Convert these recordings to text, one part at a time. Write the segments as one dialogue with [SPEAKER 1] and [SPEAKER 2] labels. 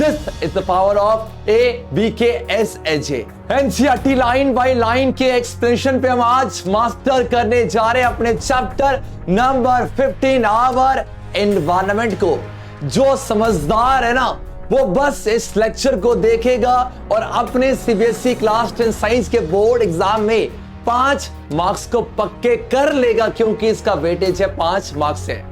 [SPEAKER 1] This is the power of ABKSHA। NCERT line by line के explanation पे हम आज मास्टर करने जा रहे हैं अपने चैप्टर नंबर 15 आवर एनवायरनमेंट को। जो समझदार है ना वो बस इस लेक्चर को देखेगा और अपने सीबीएसई क्लास 10 साइंस के बोर्ड एग्जाम में 5 मार्क्स को पक्के कर लेगा, क्योंकि इसका वेटेज है 5 मार्क्स है।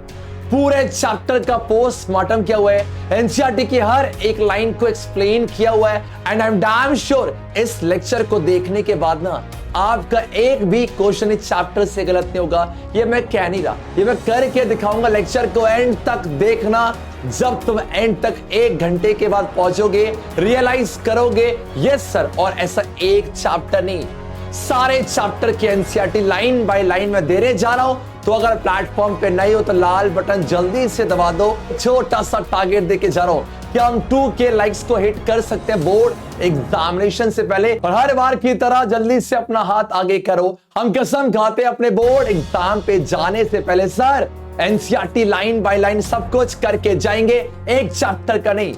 [SPEAKER 1] पूरे चैप्टर का पोस्टमार्टम किया हुआ है, एनसीईआरटी की हर एक लाइन को एक्सप्लेन किया हुआ है and I am damn sure इस लेक्चर को देखने के बाद ना आपका एक भी क्वेश्चन इस चैप्टर से गलत नहीं होगा। ये मैं कह नहीं रहा, ये मैं करके दिखाऊंगा। लेक्चर को एंड तक देखना, जब तुम एंड तक 1 घंटे के बाद पहुंचोगे रियलाइज करोगे यस सर। और ऐसा एक चैप्टर नहीं, सारे चैप्टर के एनसीईआरटी लाइन बाय लाइन में देने जा रहा हूं। तो अगर प्लेटफॉर्म पे नहीं हो तो लाल बटन जल्दी से दबा दो। छोटा सा टारगेट देके जा रहा हूं कि हम 2K लाइक्स को हिट कर सकते हैं बोर्ड एग्जामिनेशन से पहले। और हर बार की तरह जल्दी से अपना हाथ आगे करो। हम कसम खाते हैं अपने बोर्ड एग्जाम पे जाने से पहले sir NCERT line by line सब कुछ करके जाएंगे, एक चैप्टर का नहीं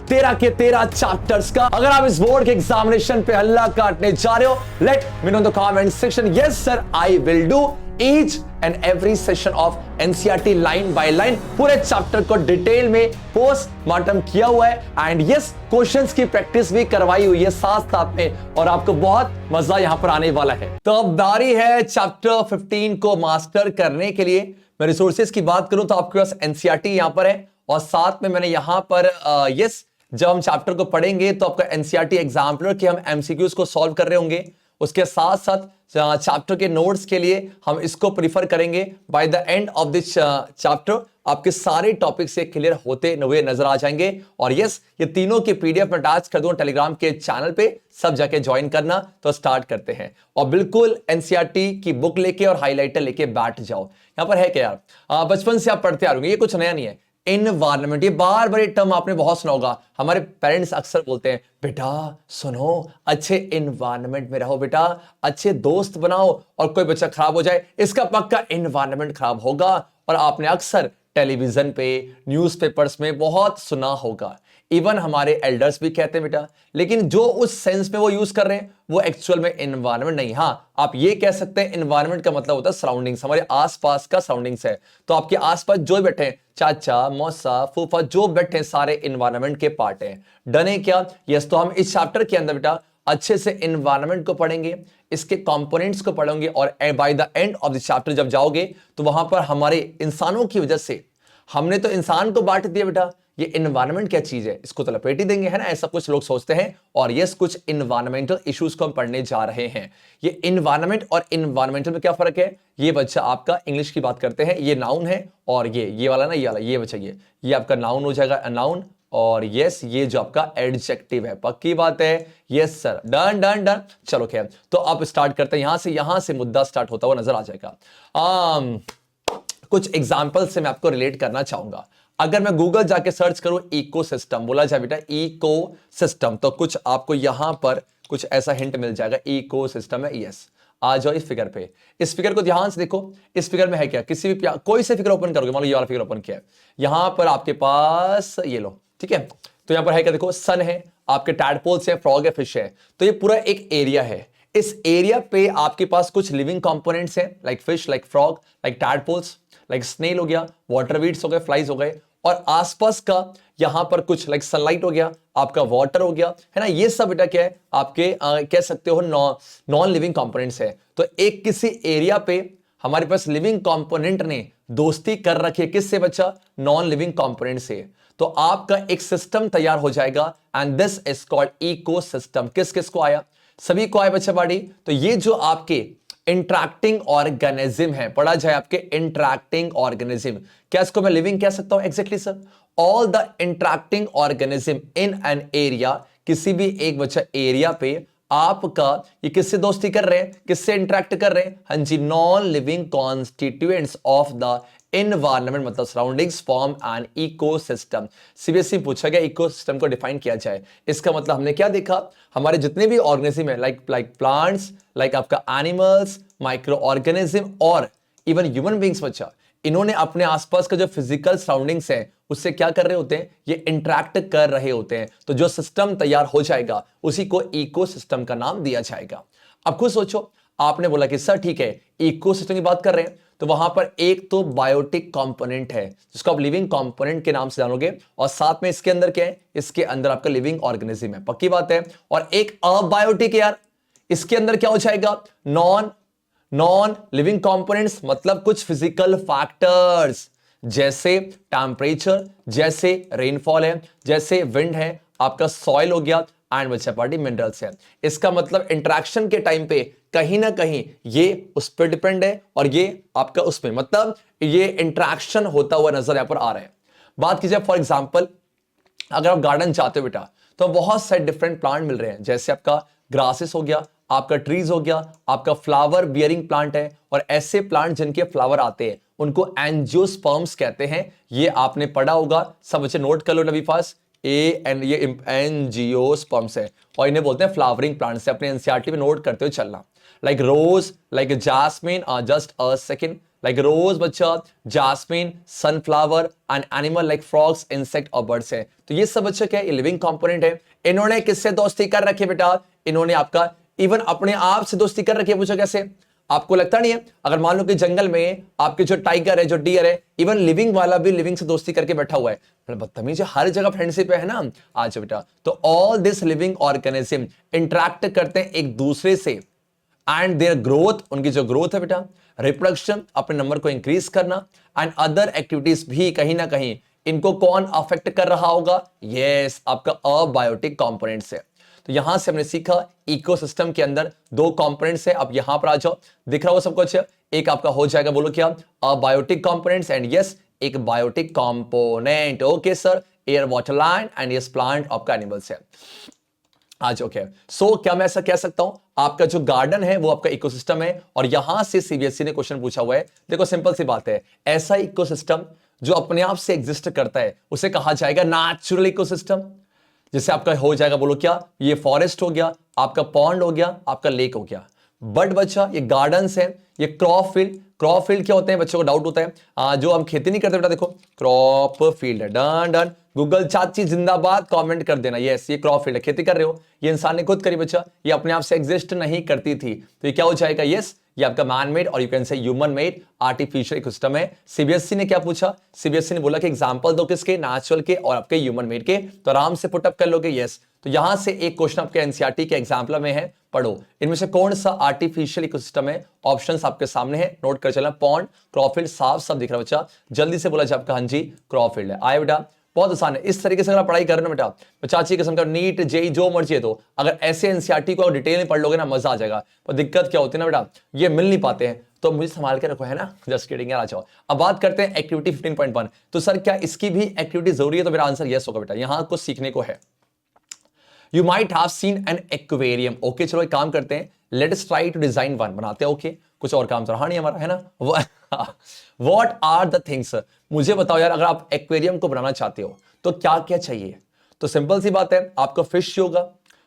[SPEAKER 1] 13 के 13 चैप्टर्स का। अगर आप इस बोर्ड के एग्जामिनेशन पे हल्ला काटने जा रहे हो, let me know in the comment section. Yes sir, I will do each and every session of NCERT line by line. पूरे चैप्टर को डिटेल में पोस्टमार्टम किया हुआ है एंड यस क्वेश्चंस की प्रैक्टिस भी करवाई हुई है साथ साथ में, और आपको बहुत मजा यहां पर आने वाला है। तो अब बारी है चैप्टर 15 को मास्टर करने के लिए। मैं रिसोर्सेज की बात करूं तो आपके पास एनसीईआरटी यहां पर है और साथ में मैंने यहां पर यस जब हम चैप्टर को पढ़ेंगे तो आपका एनसीईआरटी एग्जाम्पलर के हम एमसीक्यूज को सॉल्व कर रहे होंगे। उसके साथ साथ चैप्टर के नोट्स के लिए हम इसको प्रीफर करेंगे। By the end of this chapter आपके सारे टॉपिक से क्लियर होते हुए नजर आ जाएंगे। और यस ये तीनों की पीडीएफ में अटैच कर दूंगा टेलीग्राम के चैनल पे, सब जाके ज्वाइन करना। तो स्टार्ट करते हैं और बिल्कुल एनसीईआरटी की बुक लेके और हाईलाइटर लेके बैठ जाओ। यहां पर है क्या यार, बचपन से आप पढ़ते आ रहे होंगे, ये कुछ नया नहीं है। एनवायरनमेंट, ये बार बार ये टर्म आपने बहुत सुना होगा। हमारे पेरेंट्स अक्सर बोलते हैं बेटा सुनो अच्छे एनवायरनमेंट में रहो, बेटा अच्छे दोस्त बनाओ, और कोई बच्चा खराब हो जाए इसका पक्का एनवायरनमेंट खराब होगा। और आपने अक्सर टेलीविजन पे न्यूज़पेपर्स में बहुत सुना होगा। इवन हमारे एल्डर्स भी कहते हैं बेटा, लेकिन जो उस सेंस में वो यूज कर रहे हैं वो एक्चुअल में एनवायरनमेंट नहीं। हाँ आप ये कह सकते हैं एनवायरनमेंट का मतलब होता है सराउंडिंग्स, हमारे आसपास का सराउंडिंग्स है। तो आपके आसपास जो बैठे हैं चाचा मौसा फूफा जो बैठे हैं सारे एनवायरनमेंट के पार्ट हैं। डन है क्या? यस। तो हम इस चैप्टर के अंदर बेटा अच्छे से एनवायरनमेंट को पढ़ेंगे, इसके कंपोनेंट्स को पढ़ेंगे, और by the end of the chapter जब जाओगे तो वहां पर हमारे इंसानों की वजह से हमने तो इंसान को बांट दिया बेटा, ये एनवायरनमेंट क्या चीज है इसको तो लपेट ही देंगे, है ना, ऐसा कुछ लोग सोचते हैं। और यस कुछ एनवायरमेंटल इश्यूज को हम पढ़ने जा रहे हैं। ये एनवायरनमेंट और एनवायरमेंटल में क्या फर्क है? ये बच्चा आपका इंग्लिश की बात करते हैं, ये नाउन है, और ये वाला ना, ये वाला ये बच्चा ये आपका नाउन हो जाएगा, नाउन। और यस ये जो आपका एडजेक्टिव है, पक्की बात है। Yes sir, done done done. चलो खैर, तो आप स्टार्ट करते हैं यहां से मुद्दा स्टार्ट होता हुआ नजर आ जाएगा। कुछ एग्जाम्पल से मैं आपको रिलेट करना चाहूंगा। अगर मैं गूगल जाके सर्च करूं इकोसिस्टम, बोला जाए बेटा इकोसिस्टम, तो कुछ आपको यहां पर कुछ ऐसा हिंट मिल जाएगा। इकोसिस्टम है, यस। आ जाओ इस फिगर पे, इस फिगर को ध्यान से देखो। इस फिगर में है क्या? किसी भी कोई से फिगर ओपन करोगे, मान लो ये वाला फिगर ओपन किया है, यहां पर आपके पास ये लो, ठीक है। तो यहां पर है क्या? देखो सन है, आपके टैडपोल्स है, फ्रॉग है, फिश है। तो ये पूरा एक एरिया है। इस एरिया पे आपके पास कुछ लिविंग कंपोनेंट्स हैं, like fish, like frog, like tadpoles, like snail हो गया, वाटर वीड्स हो गए, फ्लाइज हो गए, और आसपास का यहां पर कुछ लाइक सनलाइट हो गया, आपका वाटर हो गया, है ना। ये सब बेटा क्या है? आपके कह सकते हो नॉन लिविंग कंपोनेंट्स है। तो एक किसी एरिया पे हमारे पास लिविंग कंपोनेंट ने दोस्ती कर रखी है, किससे बच्चा? नॉन लिविंग कंपोनेंट से। तो आपका एक सिस्टम तैयार हो जाएगा and this is called ecosystem. किस किस को आया? सभी को आया बच्चा बाड़ी। तो ये जो आपके इंटरैक्टिंग ऑर्गेनिज्म है, पढ़ा जाए आपके इंटरैक्टिंग ऑर्गेनिज्म, क्या इसको मैं लिविंग कह सकता हूं? Exactly sir, all the interacting organism in an area, किसी भी एक बच्चा एरिया पे आपका ये किससे दोस्ती कर रहे हैं, किससे इंटरैक्ट कर रहे हैं? हाँ जी, non living constituents of the environment, मतलब surroundings form an ecosystem. CBSE पूछा गया इकोसिस्टम को डिफाइन किया जाए। इसका मतलब हमने क्या देखा? हमारे जितने भी ऑर्गेनिज्म है, लाइक प्लांट्स, लाइक आपका एनिमल्स, माइक्रो ऑर्गेनिज्म और इवन ह्यूमन बींग्स, बच्चा इन्होंने अपने आसपास का जो फिजिकल सराउंडिंग्स है उससे क्या कर रहे होते हैं, ये इंटरेक्ट कर रहे होते हैं। तो जो सिस्टम तैयार हो जाएगा उसी को इकोसिस्टम का नाम दिया जाएगा। अब खुद सोचो, आपने बोला कि सर ठीक है इकोसिस्टम की बात कर रहे हैं, तो वहां पर एक तो बायोटिक कंपोनेंट है जिसको आप लिविंग कंपोनेंट के नाम से जानोगे, और साथ में इसके अंदर क्या है, इसके अंदर आपका लिविंग ऑर्गेनिज्म है, पक्की बात है। और एक अबायोटिक यार, इसके अंदर क्या हो जाएगा, नॉन लिविंग कंपोनेंट्स, मतलब कुछ फिजिकल फैक्टर्स जैसे टेम्परेचर, जैसे रेनफॉल है, जैसे विंड है, आपका सॉइल हो गया, एंड बचा पार्टी मिनरल्स है। इसका मतलब इंटरेक्शन के टाइम पे कहीं ना कहीं ये उस पर डिपेंड है और ये आपका उसमें, मतलब ये इंटरेक्शन होता हुआ नजर यहां पर आ रहा है। बात कीजिए फॉर एग्जांपल, अगर आप गार्डन चाहते हो बेटा तो बहुत सारे डिफरेंट प्लांट मिल रहे हैं, जैसे आपका ग्रासेस हो गया, आपका ट्रीज हो गया, आपका फ्लावर बियरिंग प्लांट है, और ऐसे प्लांट जिनके फ्लावर आते हैं उनको एंजियोस्पर्म्स कहते हैं। ये आपने पढ़ा होगा, सब बच्चे नोट कर लो नबी फास, ये एंजियोस्पर्म्स है और इन्हें बोलते हैं फ्लावरिंग प्लांट्स है। अपने एनसीईआरटी में नोट करते हुए चलना। Like rose, like jasmine, just a second, like rose बच्चा, jasmine, sunflower, and animal like frogs, insect और बर्ड्स है। तो ये सब बच्चा क्या है, लिविंग कंपोनेंट है। इन्होंने किससे दोस्ती कर रखी है बेटा, इन्होंने आपका इवन अपने आप से दोस्ती कर रखी है। पूछो कैसे, आपको लगता नहीं है, अगर मान लो कि जंगल में आपके जो टाइगर है, जो डियर है, इवन लिविंग वाला भी लिविंग से दोस्ती करके बैठा हुआ है, बदतमीज है, हर जगह फ्रेंडशिप है ना। आज बेटा तो all this living organism interact करते हैं एक दूसरे से, एंड देयर ग्रोथ, उनकी जो ग्रोथ है बेटा, रिप्रोडक्शन, अपने नंबर को इंक्रीज करना, एंड अदर एक्टिविटीज भी कहीं ना कहीं इनको कौन अफेक्ट कर रहा होगा, यस आपका अबायोटिक कंपोनेंट्स है। तो यहां से हमने सीखा इकोसिस्टम के अंदर दो कंपोनेंट्स है। अब यहां पर आ जाओ, दिख रहा हो सब कुछ, एक आपका हो जाएगा, बोलो क्या, अबायोटिक कंपोनेंट्स, एंड यस एक biotic component. Okay sir, air, water, land, and yes plant आपका एनिमल्स है आज। ओके सो क्या मैं ऐसा कह सकता हूं, आपका जो गार्डन है वो आपका इकोसिस्टम है, और यहां से सीबीएसई ने क्वेश्चन पूछा हुआ है। देखो सिंपल सी बात है, ऐसा इकोसिस्टम जो अपने आप से एग्जिस्ट करता है उसे कहा जाएगा नेचुरल इकोसिस्टम। जैसे आपका हो जाएगा, बोलो क्या, ये फॉरेस्ट हो गया, आपका पॉन्ड हो गया, आपका लेक हो गया। बट बच्चा ये गार्डन्स है, ये क्रॉप फील्ड, क्रॉप फील्ड क्या होते हैं बच्चों को डाउट होता है, जो हम खेती नहीं करते बेटा, देखो क्रॉप फील्ड है, डन डन, गूगल चाची जिंदाबाद, कमेंट कर देना यस, ये क्रॉप फील्ड है, खेती कर रहे हो, ये इंसान ने खुद करी बच्चा, ये अपने आप से एग्जिस्ट नहीं करती थी, तो ये क्या हो जाएगा, यस ये आपका मैन मेड और you can say human made artificial ecosystem है। सीबीएसई ने क्या पूछा, सीबीएसई ने बोला कि एग्जांपल दो किसके, नेचुरल के और आपके ह्यूमन मेड के, तो आराम से पुटअप कर लोगे यस। तो यहां से एक क्वेश्चन आपके एनसीईआरटी के एग्जाम्पल में है, पढ़ो इनमें से कौन सा आर्टिफिशियल इकोसिस्टम है। ऑप्शंस आपके सामने है, नोट कर चलना, पॉन्ड, क्रॉपफील्ड, साफ सब दिख रहा है बच्चा, जल्दी से बोला जाए आपका, हाँ जी क्रॉपफील्ड है। आए बेटा बहुत आसान है, इस तरीके से अगर पढ़ाई करना बेटा, चाची किस्म का नीट जेई जो मर्जी है, तो अगर ऐसे एनसीईआरटी को डिटेल में पढ़ लोगे ना मजा आ जाएगा। पर दिक्कत क्या होती है ना बेटा, ये मिल नहीं पाते हैं, तो मुझे संभाल के रखो है ना, जस्ट किडिंग यार। आ जाओ अब बात करते हैं एक्टिविटी 15.1। तो सर क्या इसकी भी एक्टिविटी जरूरी है, तो मेरा आंसर यस होगा बेटा, यहां कुछ सीखने को है। You might have seen an aquarium. Okay चलो एक काम करते हैं, let us try to design one, बनाते हैं। ओके कुछ और काम तो रहा नहीं हमारा है ना। व्हाट आर द थिंग्स, मुझे बताओ यार, अगर आप एक्वेरियम को बनाना चाहते हो तो क्या क्या चाहिए। तो सिंपल सी बात है, आपको फिश होगा,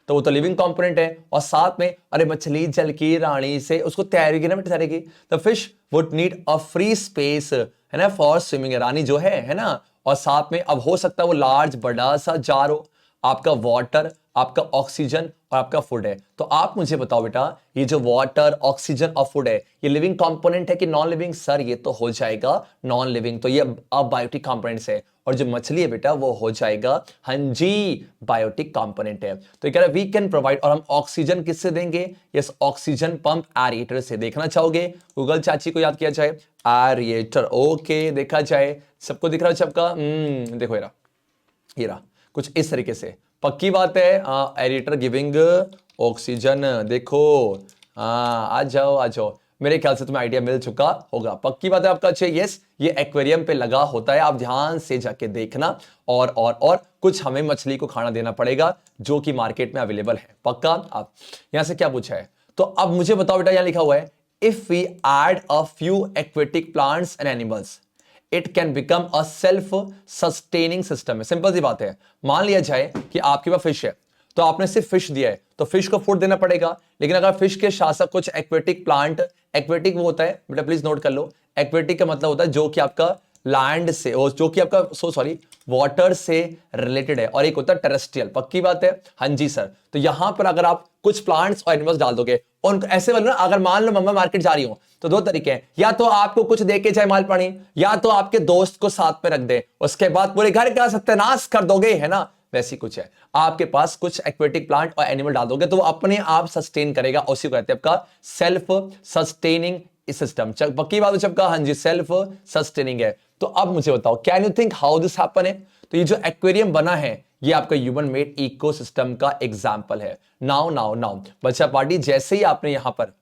[SPEAKER 1] तो वो तो लिविंग कंपोनेंट है, और साथ में अरे मछली जल की रानी से उसको तैरेगी ना बेटा, तैरेगी, तो fish would need a free space है ना फॉर स्विमिंग, रानी जो है ना। और साथ में अब हो सकता है वो लार्ज बड़ा सा जार हो, आपका वाटर, आपका ऑक्सीजन और आपका फूड है। तो आप मुझे बताओ बेटा, ये जो वाटर, ऑक्सीजन और फूड है, ये लिविंग कंपोनेंट है कि नॉन लिविंग। सर ये तो हो जाएगा नॉन लिविंग, तो ये अबायोटिक कंपोनेंट्स है। और जो मछली है बेटा वो हो जाएगा हाँ जी बायोटिक कंपोनेंट है। तो ये कह रहा है वी कैन प्रोवाइड, और हम ऑक्सीजन किससे देंगे, यस ऑक्सीजन पंप एरिएटर से। देखना चाहोगे, गूगल चाची को याद किया जाए, एरिएटर। ओके देखा जाए, सबको दिख रहा है सबका, देखो ये रहा कुछ इस तरीके से, पक्की बात है। एरिएटर गिविंग ऑक्सीजन, देखो आ जाओ, मेरे ख्याल से तुम्हें आइडिया मिल चुका होगा, पक्की बात है आपका। अच्छे यस ये एक्वेरियम पे लगा होता है, आप ध्यान से जाके देखना। और कुछ हमें मछली को खाना देना पड़ेगा जो कि मार्केट में अवेलेबल है, पक्का। आप यहां से क्या पूछा है, तो अब मुझे बताओ बेटा, यहां लिखा हुआ है if we add a few aquatic plants and animals it can become a self sustaining system है। सिंपल सी बात है, मान लिया जाए कि आपके पास फिश है, तो आपने सिर्फ फिश दिया है, तो फिश को फूड देना पड़ेगा। लेकिन अगर फिश के साथ साथ कुछ एक्वेटिक प्लांट, एक्वेटिक वो होता है बेटा, प्लीज नोट कर लो, एक्वेटिक का मतलब होता है जो कि आपका लैंड से, जो कि आपका वाटर से रिलेटेड है और एक होता है टेरेस्ट्रियल। पक्की बात है? हाँ जी सर। तो यहां पर अगर आप कुछ प्लांट्स और एनिमल्स डाल दोगे और ऐसे बोलो ना, अगर मान लो मम्मा मार्केट जा रही हो तो दो तरीके हैं, या तो आपको कुछ देके जाए माल पानी, या तो आपके दोस्त को साथ में रख दे, उसके बाद पूरे घर का सत्यानाश कर दोगे, है ना? वैसी कुछ है, आपके पास कुछ एक्वेटिक प्लांट और एनिमल डाल दोगे तो वो अपने आप सस्टेन करेगा, उसी को कहते हैं आपका सेल्फ सस्टेनिंग सिस्टम। पक्की बात है सबका? हाँ जी, सेल्फ सस्टेनिंग है। तो अब मुझे बताओ, can you think how this happen है? तो ये जो एक्वेरियम बना है ये आपका ह्यूमन मेड इकोसिस्टम का एग्जांपल है। नाउ नाउ नाउ बच्चा पार्टी, जैसे ही आपने यहां पर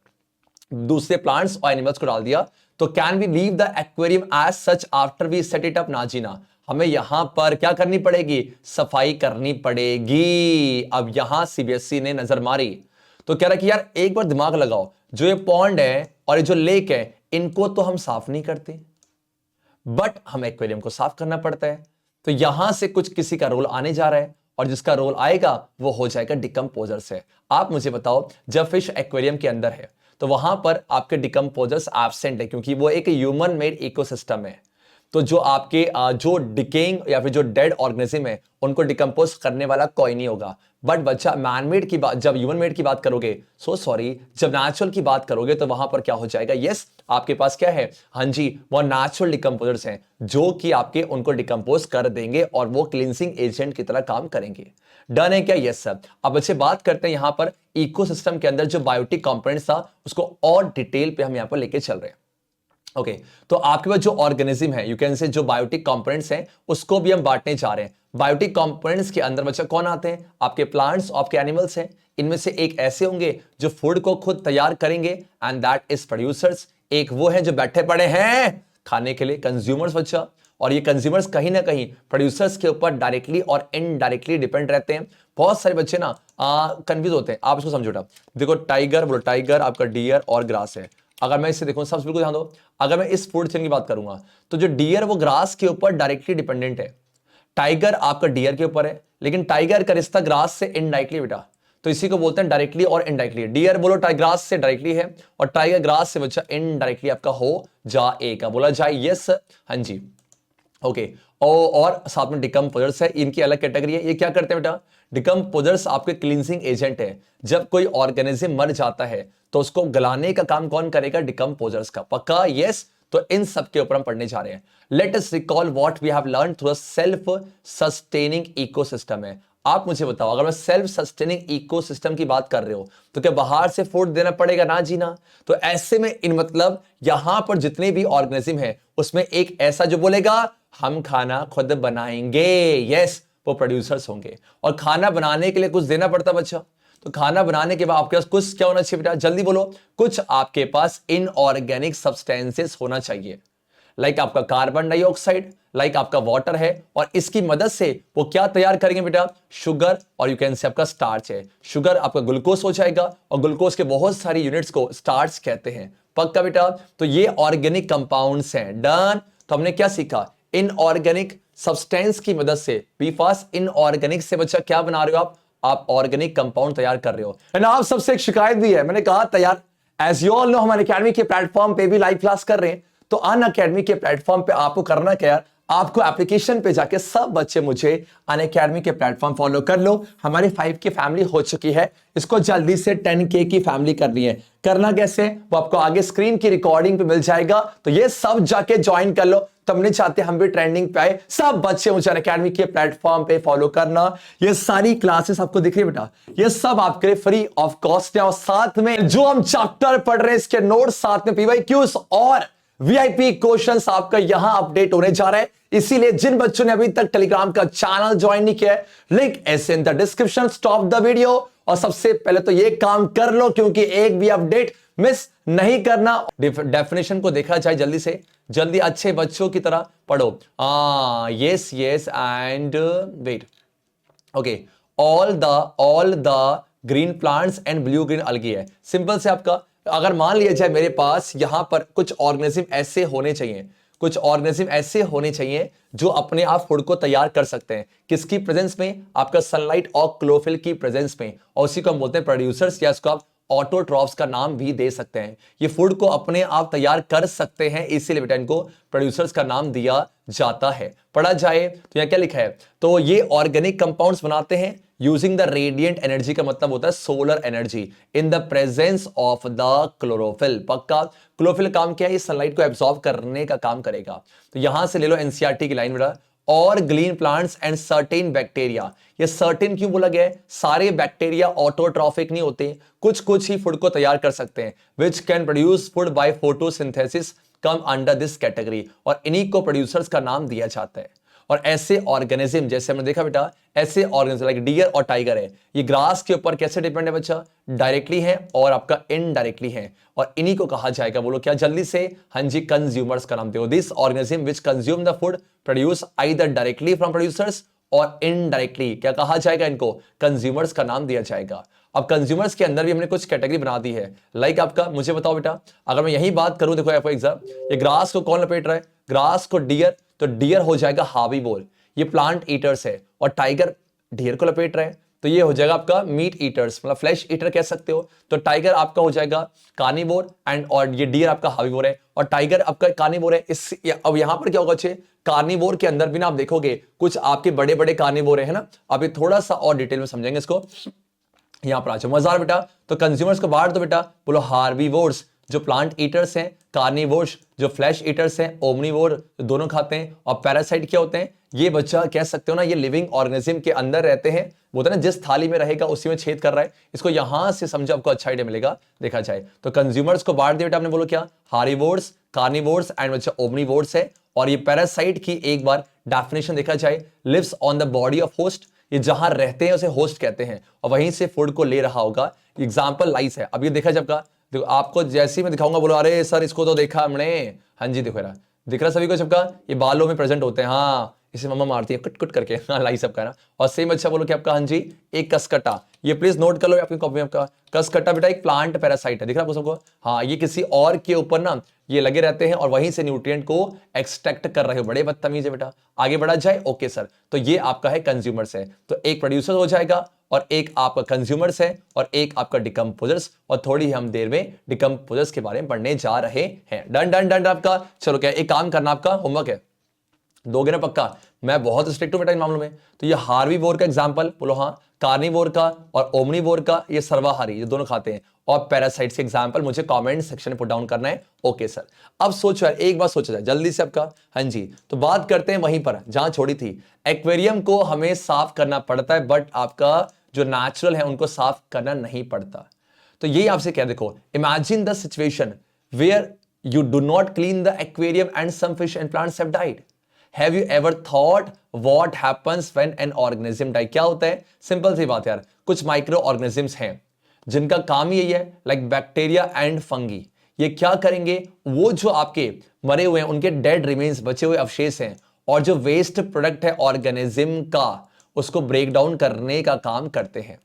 [SPEAKER 1] दूसरे प्लांट्स और एनिमल्स को डाल दिया तो can we leave the aquarium as such after we set it up? ना जी ना, हमें यहां पर क्या करनी पड़ेगी? सफाई करनी पड़ेगी। अब यहां सीबीएसई ने नजर मारी तो कह रहा कि यार एक बार दिमाग लगाओ, जो ये पॉन्ड है और ये जो लेक है इनको तो हम साफ नहीं करते, बट हम एक्वेरियम को साफ करना पड़ता है। तो यहां से कुछ किसी का रोल आने जा रहा है और जिसका रोल आएगा वो हो जाएगा डिकम्पोजर से। आप मुझे बताओ, जब फिश एक्वेरियम के अंदर है तो वहां पर आपके डिकम्पोजर्स एब्सेंट है क्योंकि वो एक ह्यूमन मेड इकोसिस्टम है। तो जो आपके जो डिकेइंग या फिर जो डेड ऑर्गेनिज्म है उनको डिकम्पोज करने वाला कोई नहीं होगा। बट बच्चा मैनमेड की बात, जब ह्यूमन मेड की बात करोगे, जब नेचुरल की बात करोगे तो वहां पर क्या हो जाएगा? यस, आपके पास क्या है? हाँ जी, वो नेचुरल डिकम्पोजर्स हैं जो कि आपके उनको डिकम्पोज कर देंगे और वो क्लींसिंग एजेंट की तरह काम करेंगे। डन है क्या? Yes sir. अब बच्चे बात करते हैं यहां पर इकोसिस्टम के अंदर जो बायोटिक कंपोनेंट्स था उसको और डिटेल पे हम यहां पर लेके चल रहे हैं। ओके तो आपके पास जो ऑर्गेनिज्म है, यू कैन से जो बायोटिक कंपोनेंट्स हैं उसको भी हम बांटने जा रहे हैं। बायोटिक कंपोनेंट्स के अंदर बच्चा कौन आते हैं? आपके प्लांट्स, आपके एनिमल्स हैं। इनमें से एक ऐसे होंगे जो फूड को खुद तैयार करेंगे एंड दैट इज प्रोड्यूसर्स। एक वो है जो बैठे पड़े हैं खाने के लिए, कंज्यूमर्स बच्चा। और ये कंज्यूमर्स कहीं ना कहीं प्रोड्यूसर्स के ऊपर डायरेक्टली और इनडायरेक्टली डिपेंड रहते हैं। बहुत सारे बच्चे ना कंफ्यूज होते हैं, आप इसको समझो। देखो टाइगर, बोलो टाइगर, आपका डियर और ग्रास है। अगर मैं इससे देखूं, सब बिल्कुल ध्यान दो, अगर मैं इस फूड चेन की बात करूंगा तो जो डियर वो ग्रास के ऊपर डायरेक्टली डिपेंडेंट है, टाइगर आपका डियर के ऊपर है, लेकिन टाइगर का रिश्ता ग्रास से इनडायरेक्टली बेटा। तो इसी को बोलते हैं डायरेक्टली और इनडायरेक्टली। डियर बोलो ग्रास से डायरेक्टली है और टाइगर ग्रास से बच्चा इनडायरेक्टली आपका हो जाएगा। बोला जाए यस? हाँ जी। ओके और साथ में डिकम्पोजर्स है, इनकी अलग कैटेगरी है। ये क्या करते हैं बेटा? डिकम्पोजर्स आपके क्लींसिंग एजेंट है। जब कोई ऑर्गेनिज्म मर जाता है तो उसको गलाने का काम कौन करेगा? डिकम्पोजर्स का। पक्का? यस। तो इन सब के ऊपर हम पढ़ने जा रहे हैं। Let us recall what we have learn through a self sustaining ecosystem है। आप मुझे बताओ, अगर मैं सेल्फ सस्टेनिंग इकोसिस्टम की बात कर रहे हो तो क्या बाहर से फूड देना पड़ेगा? ना जी ना। तो ऐसे में इन मतलब यहां पर जितने भी ऑर्गेनिज्म है उसमें एक ऐसा जो बोलेगा हम खाना खुद बनाएंगे, यस, वो प्रोड्यूसर्स होंगे। और खाना बनाने के लिए कुछ देना पड़ता बच्चा। तो खाना बनाने के बाद आपके पास कुछ क्या होना चाहिए बेटा? जल्दी बोलो। कुछ आपके पास इनऑर्गेनिक सब्सटेंसेस होना चाहिए, लाइक आपका कार्बन डाइऑक्साइड, लाइक आपका वाटर है। और इसकी मदद से वो क्या तैयार करेंगे बेटा? शुगर, और यू कैन से आपका स्टार्च है। शुगर आपका ग्लूकोज हो जाएगा और ग्लूकोज के बहुत सारी यूनिट्स को स्टार्च कहते हैं। पक्का बेटा? तो ये ऑर्गेनिक कंपाउंड्स हैं। डन। तो हमने क्या सीखा? इनऑर्गेनिक सब्सटेंस की मदद से, बी फास्ट, इनऑर्गेनिक से बच्चा क्या बना रहे हो आप ऑर्गेनिक कंपाउंड तैयार कर रहे हो। आप सबसे एक शिकायत भी है, मैंने कहा तैयार, एज यू ऑल नो हमारे अकेडमी के प्लेटफॉर्म पे भी लाइव क्लास कर रहे हैं। तो अन अकेडमी के प्लेटफॉर्म पे आपको करना क्या है? आपको एप्लीकेशन पे जाके सब बच्चे मुझे अन अकेडमी के प्लेटफॉर्म फॉलो कर लो। हमारी 5 की फैमिली हो चुकी है, इसको जल्दी से 10K की फैमिली करनी है। करना कैसे वो आपको आगे स्क्रीन की रिकॉर्डिंग पे मिल जाएगा। तो ये सब जाके ज्वाइन कर लो। तब नहीं चाहते हम भी ट्रेंडिंग पे आए। सब बच्चे मुझे अकेडमी के प्लेटफॉर्म पे फॉलो करना। ये सारी क्लासेस आपको दिख रही है बेटा, ये सब आपके लिए फ्री ऑफ कॉस्ट है। और साथ में जो हम चैप्टर पढ़ रहे हैं इसके नोट्स, साथ में पीवाईक्यूज और वीआईपी क्वेश्चंस आपका यहां अपडेट होने जा रहे हैं। इसीलिए जिन बच्चों ने अभी तक टेलीग्राम का चैनल ज्वाइन नहीं किया है, link is in the description. Stop the video और सबसे पहले तो ये काम कर लो क्योंकि एक भी अपडेट मिस नहीं करना। डेफिनेशन को देखा जाए जल्दी से जल्दी, अच्छे बच्चों की तरह पढ़ो। Yes yes and wait. Okay, all the green plants and blue green algae है। सिंपल से आपका, अगर मान लिया जाए मेरे पास यहां पर कुछ ऑर्गेनिज्म ऐसे होने चाहिए, कुछ ऑर्गेनिज्म ऐसे होने चाहिए जो अपने आप फूड को तैयार कर सकते हैं। किसकी प्रेजेंस में? आपका सनलाइट और क्लोरोफिल की प्रेजेंस में। और उसी को हम बोलते हैं प्रोड्यूसर्स, या इसको आप ऑटोट्रॉफ्स का नाम भी दे सकते हैं। ये फूड को अपने आप तैयार कर सकते हैं, इसीलिए बेटा इनको प्रोड्यूसर्स का नाम दिया जाता है। पढ़ा जाए तो यहाँ क्या लिखा है, तो ये ऑर्गेनिक कंपाउंड्स बनाते हैं यूजिंग द रेडिएंट एनर्जी, का मतलब होता है solar energy, in the presence of the chlorophyll. पक्का, क्लोरोफिल काम क्या है, ये सनलाइट को एब्सॉर्ब करने का काम करेगा। तो यहां से ले लो एनसीईआरटी की लाइन बेटा, और green plants and certain bacteria. ये सर्टेन क्यों बोला गया है, सारे बैक्टीरिया ऑटोट्रॉफिक नहीं होते, कुछ कुछ ही फूड को तैयार कर सकते हैं, which can produce food by photosynthesis, come under this category, और इन्हीं को प्रोड्यूसर्स का नाम दिया जाता है। और ऐसे ऑर्गेनिज्म जैसे हमने देखा बेटा, ऐसे ऑर्गेनिज्म लाइक डियर और टाइगर है, ये ग्रास के ऊपर कैसे डिपेंड है बच्चा, डायरेक्टली है और आपका इनडायरेक्टली है, और इन्हीं को कहा जाएगा, बोलो क्या जल्दी से, हाँ जी, कंज्यूमर्स का नाम दो। This organism which consume the food produce either directly from producers और इनडायरेक्टली, क्या कहा जाएगा इनको, कंज्यूमर्स का नाम दिया जाएगा। अब कंज्यूमर्स के अंदर भी हमने कुछ कैटेगरी बना दी है, लाइक आपका, मुझे बताओ बेटा, अगर मैं यही बात करूं, देखो फॉर एग्जाम, ये ग्रास को कौन लपेट रहा है, ग्रास को डियर, तो डियर हो जाएगा हार्बीवोर, ये प्लांट ईटर्स है, और टाइगर डियर को लपेट रहा है, तो ये हो जाएगा आपका मीट ईटर्स, मतलब फ्लैश ईटर कह सकते हो। तो टाइगर आपका हो जाएगा कार्निवोर एंड, और ये डियर आपका हार्बीवोर है, और टाइगर आपका कार्निवोर है। इस अब यहां पर क्या होगा बच्चे, कार्निवोर के अंदर भी ना आप देखोगे कुछ आपके बड़े बड़े कार्निवोर है ना, अभी थोड़ा सा और डिटेल में समझेंगे इसको, यहां पर आ जाओ मजार बेटा। तो कंज्यूमर्स को बाहर दो बेटा, बोलो हार्बीवोर्स जो प्लांट ईटर्स हैं, कार्निवोर्स जो फ्लैश ईटर्स हैं, ओमनीवोर जो दोनों खाते हैं, और पैरासाइट क्या होते हैं, ये बच्चा कह सकते हो ना, ये लिविंग ऑर्गेनिज्म के अंदर रहते हैं, बोलते हैं ना जिस थाली में रहेगा उसी में छेद कर रहा है, इसको यहां से समझो आपको अच्छा आइडिया मिलेगा। देखा जाए तो कंज्यूमर्स को बाहर दिया बेटा आपने, बोलो क्या, हार्बीवोर्स, कार्निवोर्स एंड बच्चा ओमनीवोर्स है। और ये पैरासाइट की एक बार डेफिनेशन देखा जाए, lives on the body of host, ये जहां रहते हैं उसे होस्ट कहते हैं, और वहीं से फूड को ले रहा होगा। एग्जाम्पल लाइस है, अब ये देखा जब का, देखो आपको जैसे ही मैं दिखाऊंगा बोलो अरे सर इसको तो देखा हमने, हाँ जी देखो दिख रहा सभी को सबका, ये बालों में प्रेजेंट होते हैं, हाँ इसे मम्मा मारती है कुट कुट करके, हाँ लाई सबका ना। और सेम अच्छा बोलो कि आपका, हाँ जी, एक कसकटा, ये प्लीज नोट कर लो आपकी कॉपी में, आपका कसकटा बेटा एक प्लांट पैरासाइट है, दिख रहा है आपको सबको, हाँ ये किसी और के ऊपर ना ये लगे रहते हैं और वहीं से न्यूट्रिएंट को एक्सट्रैक्ट कर रहे हो, बड़े बदतमीज है बेटा। आगे बढ़ा जाए, ओके सर, तो ये आपका है कंज्यूमर्स है, तो एक प्रोड्यूसर हो जाएगा और एक आपका कंज्यूमर्स है और एक आपका डिकम्पोजर्स, और थोड़ी हम देर में डिकम्पोजर्स के बारे में पढ़ने जा रहे हैं। डन डन डन आपका, चलो क्या एक काम करना, आपका होमवर्क है, दोगे ना पक्का, मैं बहुत स्ट्रिक्ट हूं बेटा इन मामलों में। तो ये हार्बीवोर का एग्जांपल बोलो, हाँ, कार्निवोर का और ओमनीवोर का, ये सर्वाहारी, ये दोनों खाते हैं, और पैरासाइट्स के एग्जांपल मुझे कमेंट सेक्शन में पुट डाउन करना है। ओके सर, अब सोचो यार, एक बात सोचा जाए जल्दी से आपका, हाँ जी, तो बात करते हैं वहीं पर जहां छोड़ी थी। एक्वेरियम को हमें साफ करना पड़ता है, बट आपका जो नेचुरल है उनको साफ करना नहीं पड़ता। तो ये आपसे क्या, देखो, imagine the situation where you do not clean the aquarium and some fish and plants have died. Have you ever thought what happens when an organism die? क्या होता है, सिंपल सी बात यार, कुछ माइक्रो ऑर्गेनिजम्स हैं जिनका काम यही है, लाइक बैक्टीरिया एंड फंगी, ये क्या करेंगे, वो जो आपके मरे हुए हैं उनके डेड रिमेन्स, बचे हुए अवशेष हैं, और जो वेस्ट प्रोडक्ट है ऑर्गेनिज्म का, उसको ब्रेक डाउन करने का काम करते हैं,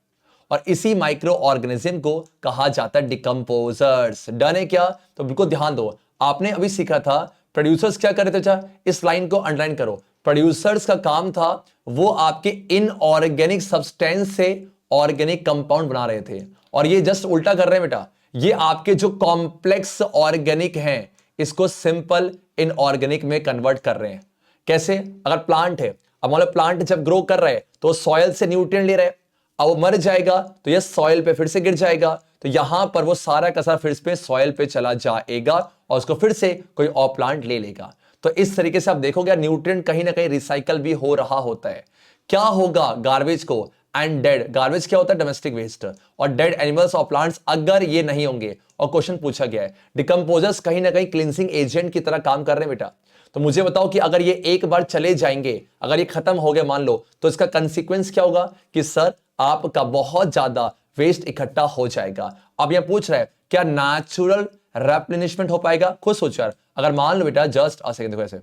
[SPEAKER 1] और इसी माइक्रो ऑर्गेनिज्म को कहा जाता है डिकम्पोजर्स। डन है क्या, तो बिल्कुल ध्यान दो, आपने अभी सीखा था प्रोड्यूसर्स क्या कर रहे थे, अच्छा इस लाइन को अंडरलाइन करो, प्रोड्यूसर्स का काम था वो आपके इनऑर्गेनिक सब्सटेंस से ऑर्गेनिक कंपाउंड बना रहे थे, और ये जस्ट उल्टा कर रहे हैं बेटा, ये आपके जो कॉम्प्लेक्स ऑर्गेनिक हैं इसको सिंपल इनऑर्गेनिक में कन्वर्ट कर रहे हैं। कैसे, अगर प्लांट है, अब मान लो प्लांट जब ग्रो कर रहा है तो सॉइल से न्यूट्रिएंट ले रहा है, अब वो मर जाएगा तो ये सॉइल पे फिर से गिर जाएगा, तो यहां पर वो सारा का सारा फिर से सॉइल पे चला जाएगा और उसको फिर से कोई और प्लांट ले लेगा। तो इस तरीके से आप देखोगे न्यूट्रिएंट कहीं ना कहीं रिसाइकल भी हो रहा होता है। क्या होगा गार्बेज को, एंड डेड, गार्बेज क्या होता है, डोमेस्टिक वेस्ट, और डेड एनिमल्स और प्लांट्स अगर ये नहीं होंगे, और क्वेश्चन पूछा गया है, डिकम्पोजर्स कहीं ना कहीं क्लींसिंग एजेंट की तरह काम कर रहे हैं बेटा। तो मुझे बताओ कि अगर ये एक बार चले जाएंगे, अगर ये खत्म हो गए मान लो, तो इसका कंसिक्वेंस क्या होगा कि सर आपका बहुत ज्यादा वेस्ट इकट्ठा हो जाएगा। अब यह पूछ रहा है क्या नेचुरल रेप्लेनिशमेंट हो पाएगा, खुद सोचो यार, अगर मान लो बेटा जस्ट आ सेकंड, देखो ऐसे,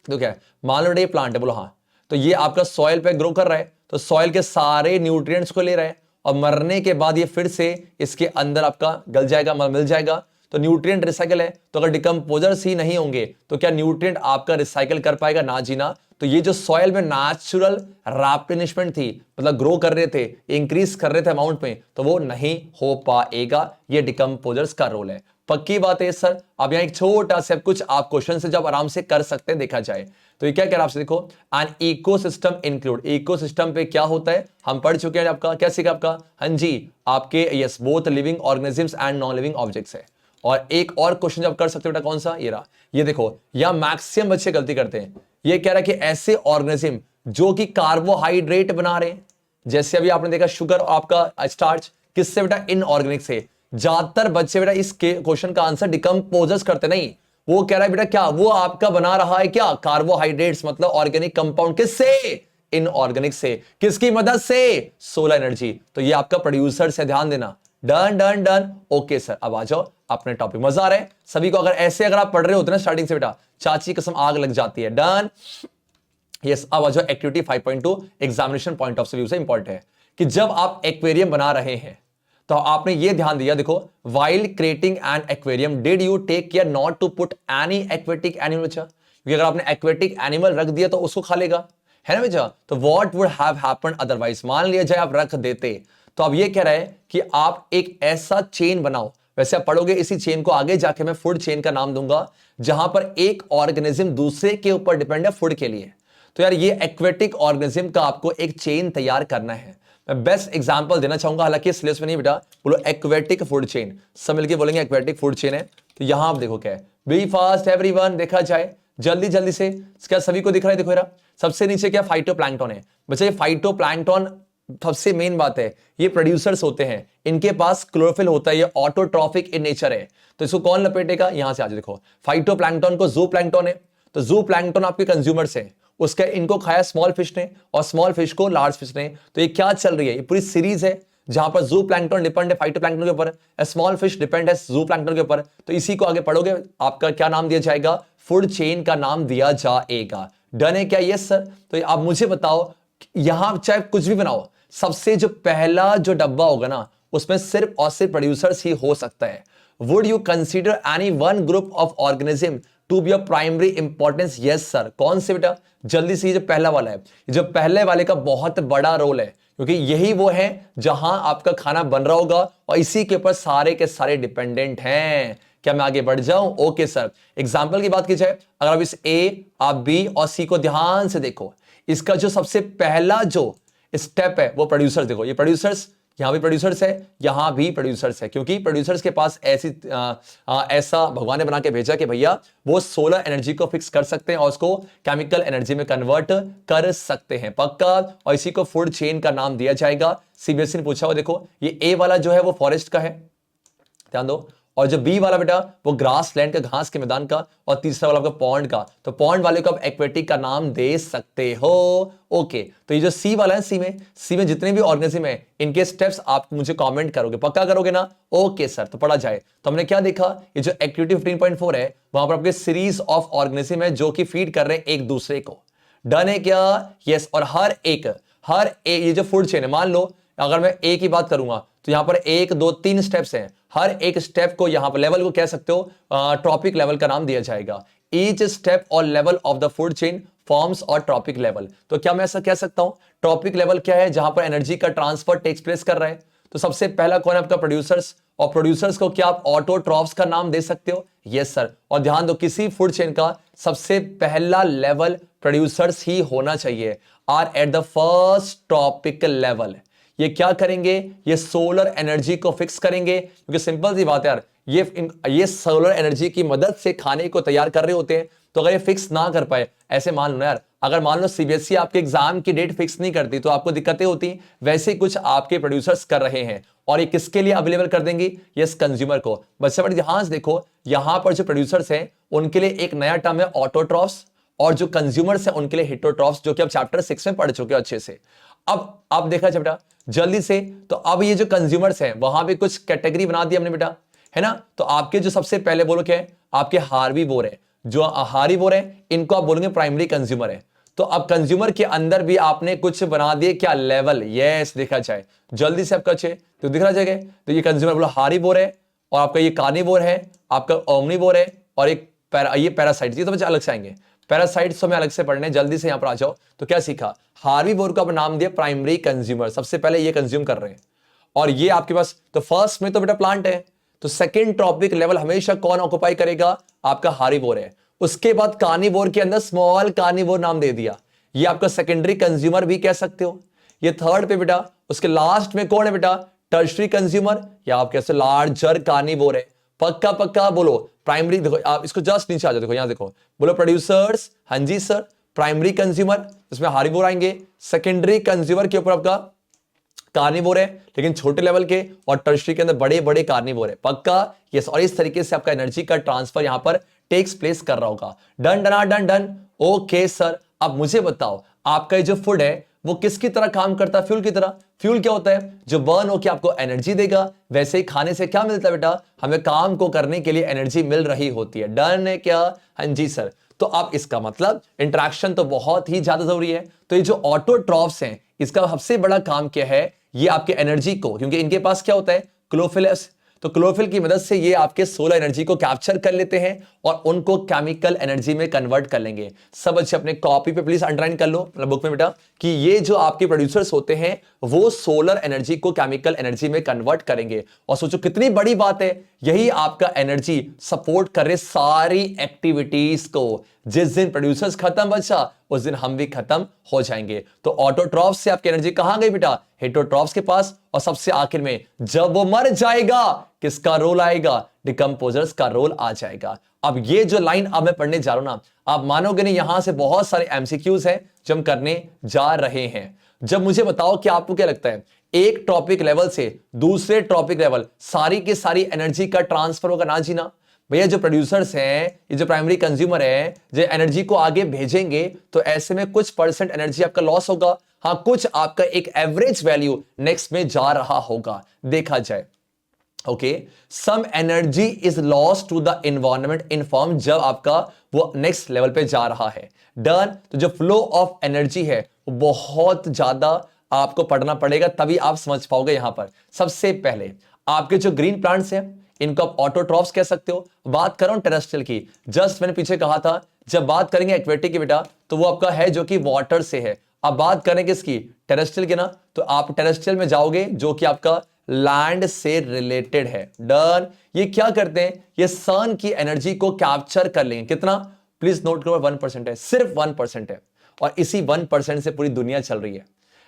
[SPEAKER 1] तो क्या है, मान लो ये प्लांट है, बोलो हाँ, तो ये आपका सॉइल पे ग्रो कर रहा है, तो सॉइल के सारे न्यूट्रिएंट्स को ले रहा है, और मरने के बाद ये फिर से इसके अंदर आपका गल जाएगा, मिल जाएगा, तो न्यूट्रिएंट रिसाइकल है, तो अगर डिकम्पोजर्स ही नहीं होंगे तो क्या न्यूट्रिएंट आपका रिसाइकल कर पाएगा? ना जीना। तो ये जो सॉइल में नेचुरल रैप्लेनिशमेंट थी, मतलब ग्रो कर रहे थे, इंक्रीज कर रहे थे अमाउंट में, तो वो नहीं हो पाएगा। ये डिकम्पोजर्स का रोल है। पक्की बात है सर। अब यहाँ एक छोटा सा कुछ आप क्वेश्चन से जब आराम से कर सकते हैं देखा जाए तो ये क्या कह रहा है आपसे, देखो एन इकोसिस्टम इंक्लूड। इकोसिस्टम पे क्या होता है हम पढ़ चुके हैं। आपका क्या सीखा आपका? हाँ जी, आपके yes both living organisms and non living objects है। और एक और क्वेश्चन जब कर सकते हो बेटा, कौन सा? ये रहा। ये देखो यहां मैक्सिमम बच्चे गलती करते हैं। ये कह रहा है कि ऐसे ऑर्गेनिज्म जो कि कार्बोहाइड्रेट बना रहे हैं, जैसे अभी आपने देखा शुगर आपका स्टार्च, किससे बेटा? इनऑर्गेनिक से। ज्यादातर बच्चे बेटा इस क्वेश्चन का आंसर डिकम्पोजर्स करते नहीं। वो कह रहा है बेटा क्या वो आपका बना रहा है क्या? कार्बोहाइड्रेट्स, मतलब ऑर्गेनिक कंपाउंड। किससे? इनऑर्गेनिक से। किसकी मदद से? Solar energy. तो ये आपका प्रोड्यूसर से, ध्यान देना। Done done done. Okay sir, अब आ जाओ अपने टॉपिक। मजा आ रहा है सभी को? अगर आप पढ़ रहे होते ना स्टार्टिंग से बेटा, चाची कसम आग लग जाती है। डन। यस, अब आ जाओ activity 5.2 examination point of view से इंपॉर्टेंट है कि जब आप एक्वेरियम बना रहे हैं तो आपने ये ध्यान दिया, देखो while creating an aquarium did you take care not to put any aquatic animal? बच्चा क्योंकि अगर आपने एक्वेटिक एनिमल रख दिया तो उसको खा लेगा, है ना बच्चा? तो what would have happened otherwise? मान लिया जाए आप रख देते, तो अब ये कह रहा है कि आप एक ऐसा चेन बनाओ। वैसे आप पढ़ोगे इसी चेन को आगे जाके, मैं फूड चेन का नाम दूंगा, जहां पर एक ऑर्गेनिज्म दूसरे के ऊपर डिपेंड है फूड के लिए। तो यार ये एक्वेटिक ऑर्गेनिज्म का आपको एक चेन तैयार करना है। मैं बेस्ट एग्जांपल देना चाहूंगा, हालांकि सिलेबस में नहीं बेटा, बोलो एक्वेटिक फूड चेन, सब मिलके बोलेंगे एक्वेटिक फूड चेन है। तो यहां आप देखो क्या है, बी फास्ट एवरीवन, देखा जाए जल्दी जल्दी से, क्या सभी को दिख रहा है? देखो यार सबसे नीचे क्या फाइटोप्लैंक्टन है बच्चे। ये फाइटोप्लैंक्टन सबसे मेन बात है, ये प्रोड्यूसर्स होते हैं, इनके पास क्लोरोफिल होता है, ये ऑटोट्रॉफिक इन नेचर है। तो इसको कौन लपेटेगा? यहां से आज देखो फाइटोप्लैंक्टन को ज़ूप्लैंक्टन है, तो ज़ूप्लैंक्टन आपके कंज्यूमर्स हैं, उसका इनको खाया स्मॉल फिश ने और स्मॉल फिश को लार्ज फिश ने। तो ये क्या चल रही है? ये पूरी सीरीज है जहां पर ज़ूप्लैंक्टन डिपेंड है फाइटोप्लैंक्टन के ऊपर, स्मॉल फिश डिपेंड है ज़ूप्लैंक्टन के ऊपर। तो इसी को आगे पढ़ोगे आपका क्या नाम दिया जाएगा? फूड चेन का नाम दिया जाएगा। डन है क्या? Yes sir. तो आप मुझे बताओ, यहां चाहे कुछ भी बनाओ, सबसे जो पहला जो डब्बा होगा ना, उसमें सिर्फ और सिर्फ प्रोड्यूसर्स ही हो सकता है। Would you consider any one group of organism to be of primary importance? Yes sir. कौन से बेटा? जल्दी से, जो पहला वाला है, जो पहले वाले का बहुत बड़ा रोल है, क्योंकि यही वो है जहां आपका खाना बन रहा होगा और इसी के ऊपर सारे के सारे डिपेंडेंट हैं। क्या मैं आगे बढ़ जाऊं? Okay sir. एग्जाम्पल की बात की जाए, अगर आप इस ए, आप बी और सी को ध्यान से देखो, इसका जो सबसे पहला जो स्टेप है वो प्रोड्यूसर्स। देखो ये प्रोड्यूसर्स, यहां भी प्रोड्यूसर्स है, यहां भी प्रोड्यूसर्स है, क्योंकि प्रोड्यूसर्स के पास ऐसा भगवान ने बना के भेजा कि भैया वो सोलर एनर्जी को फिक्स कर सकते हैं और उसको केमिकल एनर्जी में कन्वर्ट कर सकते हैं। पक्का। और इसी को फूड चेन का नाम दिया जाएगा। सीबीएसई ने पूछा हुआ, देखो ये ए वाला जो है वो फॉरेस्ट का है, ध्यान दो, और जो बी वाला बेटा वो ग्रास लैंड का, घास के मैदान का, और तीसरा वाला आपका पॉन्ड का। तो पॉन्ड वाले को आप एक्वेटिक का नाम दे सकते हो। ओके। तो ये जो सी वाला है, सी में जितने भी ऑर्गेनिज्म है, इनके स्टेप्स आप मुझे कमेंट करोगे, पक्का करोगे ना? Okay sir. तो पढ़ा जाए तो हमने क्या देखा, ये जो एक्टिविटी 15.4 है वहां पर आपके सीरीज ऑफ ऑर्गेनिज्म है जो कि फीड कर रहे हैं एक दूसरे को। डन है क्या? यस। और हर एक ये जो फूड चेन है, मान लो अगर मैं ए की बात करूंगा तो यहां पर 1 2 3 स्टेप्स हैं, हर एक स्टेप को यहां पर लेवल को कह सकते हो ट्रॉपिक लेवल का नाम दिया जाएगा। ईच स्टेप और level of the food chain forms और ट्रॉपिक लेवल। तो क्या मैं ऐसा कह सकता हूं, ट्रॉपिक लेवल क्या है? जहां पर एनर्जी का ट्रांसफर टेक्स प्लेस कर रहा है। तो सबसे पहला कौन है आपका? प्रोड्यूसर्स। और प्रोड्यूसर्स को क्या आप ऑटोट्रॉफ्स का नाम दे सकते हो? Yes sir. और ध्यान दो, किसी फूड चेन का सबसे पहला लेवल प्रोड्यूसर्स ही होना चाहिए, are at the first trophic level. ये क्या करेंगे? ये सोलर एनर्जी को फिक्स करेंगे, क्योंकि सिंपल सी बात है यार, ये सोलर एनर्जी की मदद से खाने को तैयार कर रहे होते हैं। तो अगर ये फिक्स ना कर पाए, ऐसे मान लो ना यार, अगर मान लो सीबीएसई आपके एग्जाम की डेट फिक्स नहीं करती तो आपको दिक्कतें होती, वैसे कुछ आपके प्रोड्यूसर्स कर रहे हैं। और ये किसके लिए अवेलेबल कर देंगे? यस, कंज्यूमर को। बच्चे बड़े ध्यान से देखो, यहां पर जो प्रोड्यूसर्स हैं उनके लिए एक नया टर्म है ऑटोट्रॉफ्स, और जो कंज्यूमर्स हैं उनके लिए हेटेरोट्रॉफ्स, जो कि आप चैप्टर 6 में पढ़ चुके हो अच्छे से। अब देखा बेटा जल्दी से, तो अब ये जो कंज्यूमर्स हैं वहां भी कुछ कैटेगरी बना दी हमने बेटा, है ना? तो आपके जो सबसे पहले बोलो क्या है, आपके हार्बीवोर है, जो हार्बीवोर है इनको आप बोलेंगे प्राइमरी कंज्यूमर है। तो अब कंज्यूमर के अंदर भी आपने कुछ बना दिए क्या? लेवल। यस, देखा जाए जल्दी से आपका अच्छे तो दिख रहा जाएगा। तो ये कंज्यूमर बोलो हार्बीवोर है, और आपका ये कार्निवोर है, आपका ओमनिवोर है, और एक ये पैरासाइट्स, ये तो बच्चे अलग से आएंगे। पैरासाइट्स हमें अलग से पढ़ने, जल्दी से यहां पर आ जाओ। तो क्या सीखा, हार्बीवोर को नाम दिया प्राइमरी कंज्यूमर, सबसे पहले ये कंज्यूम कर रहे हैं। और ये आपके पास तो फर्स्ट में तो बेटा प्लांट है, तो सेकंड ट्रॉपिक लेवल हमेशा कौन ऑक्युपाई करेगा, आपका हार्बीवोर है। उसके बाद कार्निवोर के अंदर स्मॉल कार्निवोर नाम दे दिया, ये आपका सेकेंडरी कंज्यूमर भी कह सकते हो। ये थर्ड पे बेटा, उसके लास्ट में कौन है बेटा, टर्शरी कंज्यूमर, या आप कैसे लार्जर कार्निवोर है। पक्का पक्का बोलो प्राइमरी, देखो आप इसको जस्ट नीचे आ जाओ, देखो यहां देखो, बोलो प्रोड्यूसर्स, हाँ जी सर। प्राइमरी कंज्यूमर, इसमें हार्बीवोर आएंगे। सेकेंडरी कंज्यूमर के ऊपर आपका कार्निवोर है, लेकिन छोटे लेवल के, और टर्शरी के अंदर बड़े बड़े कार्निवोर है। पक्का यस। और इस तरीके से आपका एनर्जी का ट्रांसफर यहां पर टेक्स प्लेस कर रहा होगा। Done done done done, okay sir. अब मुझे बताओ, आपका ये जो फूड है वो किसकी तरह काम करता है, फ्यूल की तरह। फ्यूल क्या होता है, जो बर्न होकर आपको एनर्जी देगा। वैसे ही खाने से क्या मिलता है बेटा, हमें काम को करने के लिए एनर्जी मिल रही होती है। डन है क्या, हाँ जी सर। तो अब इसका मतलब इंटरेक्शन तो बहुत ही ज्यादा जरूरी है। तो ये जो ऑटोट्रॉफ्स हैं, इसका सबसे बड़ा काम क्या है, ये आपके एनर्जी को, क्योंकि इनके पास क्या होता है, क्लोरोफिल, तो क्लोरोफिल की मदद से ये आपके सोलर एनर्जी को कैप्चर कर लेते हैं और उनको केमिकल एनर्जी में कन्वर्ट कर लेंगे। सब अच्छे अपने कॉपी पे प्लीज अंडरलाइन कर लो बुक में बेटा, कि ये जो आपके प्रोड्यूसर्स होते हैं वो सोलर एनर्जी को केमिकल एनर्जी में कन्वर्ट करेंगे। और सोचो कितनी बड़ी बात है, यही आपका एनर्जी सपोर्ट कर रहे सारी एक्टिविटीज को। जिस दिन प्रोड्यूसर्स खत्म बचा, उस दिन हम भी खत्म हो जाएंगे। तो ऑटोट्रॉफ्स से आपकी एनर्जी कहां गई बेटा, हेटरोट्रॉफ्स के पास। और सबसे आखिर में जब वो मर जाएगा, किसका रोल आएगा, डिकम्पोजर्स का रोल आ जाएगा। अब ये जो लाइन अब मैं पढ़ने जा रहा हूं ना, आप मानोगे नहीं, यहां से बहुत सारे एमसीक्यूज हैं जो हम करने जा रहे हैं। जब मुझे बताओ कि आपको क्या लगता है, एक टॉपिक लेवल से दूसरे टॉपिक लेवल सारी की सारी एनर्जी का ट्रांसफर होगा ना जी ना। भैया जो प्रोड्यूसर्स हैं, ये जो प्राइमरी कंज्यूमर है, जो एनर्जी को आगे भेजेंगे, तो ऐसे में कुछ परसेंट एनर्जी आपका लॉस होगा। हाँ, कुछ आपका एक एवरेज वैल्यू नेक्स्ट में जा रहा होगा, देखा जाए। Okay, some energy is loss to the environment in form, जब आपका वो नेक्स्ट लेवल पे जा रहा है। डन। तो जो फ्लो ऑफ एनर्जी है वो बहुत ज्यादा आपको पढ़ना पड़ेगा, तभी आप समझ पाओगे। यहां पर सबसे पहले आपके जो ग्रीन प्लांट्स हैं, इनको आप ऑटोट्रॉफ्स कह सकते हो। बात कर रहा हूं टेरेस्ट्रियल की, जस्ट मैंने पीछे कहा था, जब बात करेंगे एक्वेटिक की बेटा, तो वो आपका है जो कि वाटर से है। अब बात करेंगे इसकी टेरेस्ट्रियल की ना, तो आप टेरेस्ट्रियल में जाओगे जो कि आपका लैंड से रिलेटेड है। डन। ये क्या करते हैं, ये सन की एनर्जी को कैप्चर कर लेंगे। कितना, प्लीज नोट करो, 1% है, सिर्फ 1% है, और इसी 1% से पूरी दुनिया चल रही है।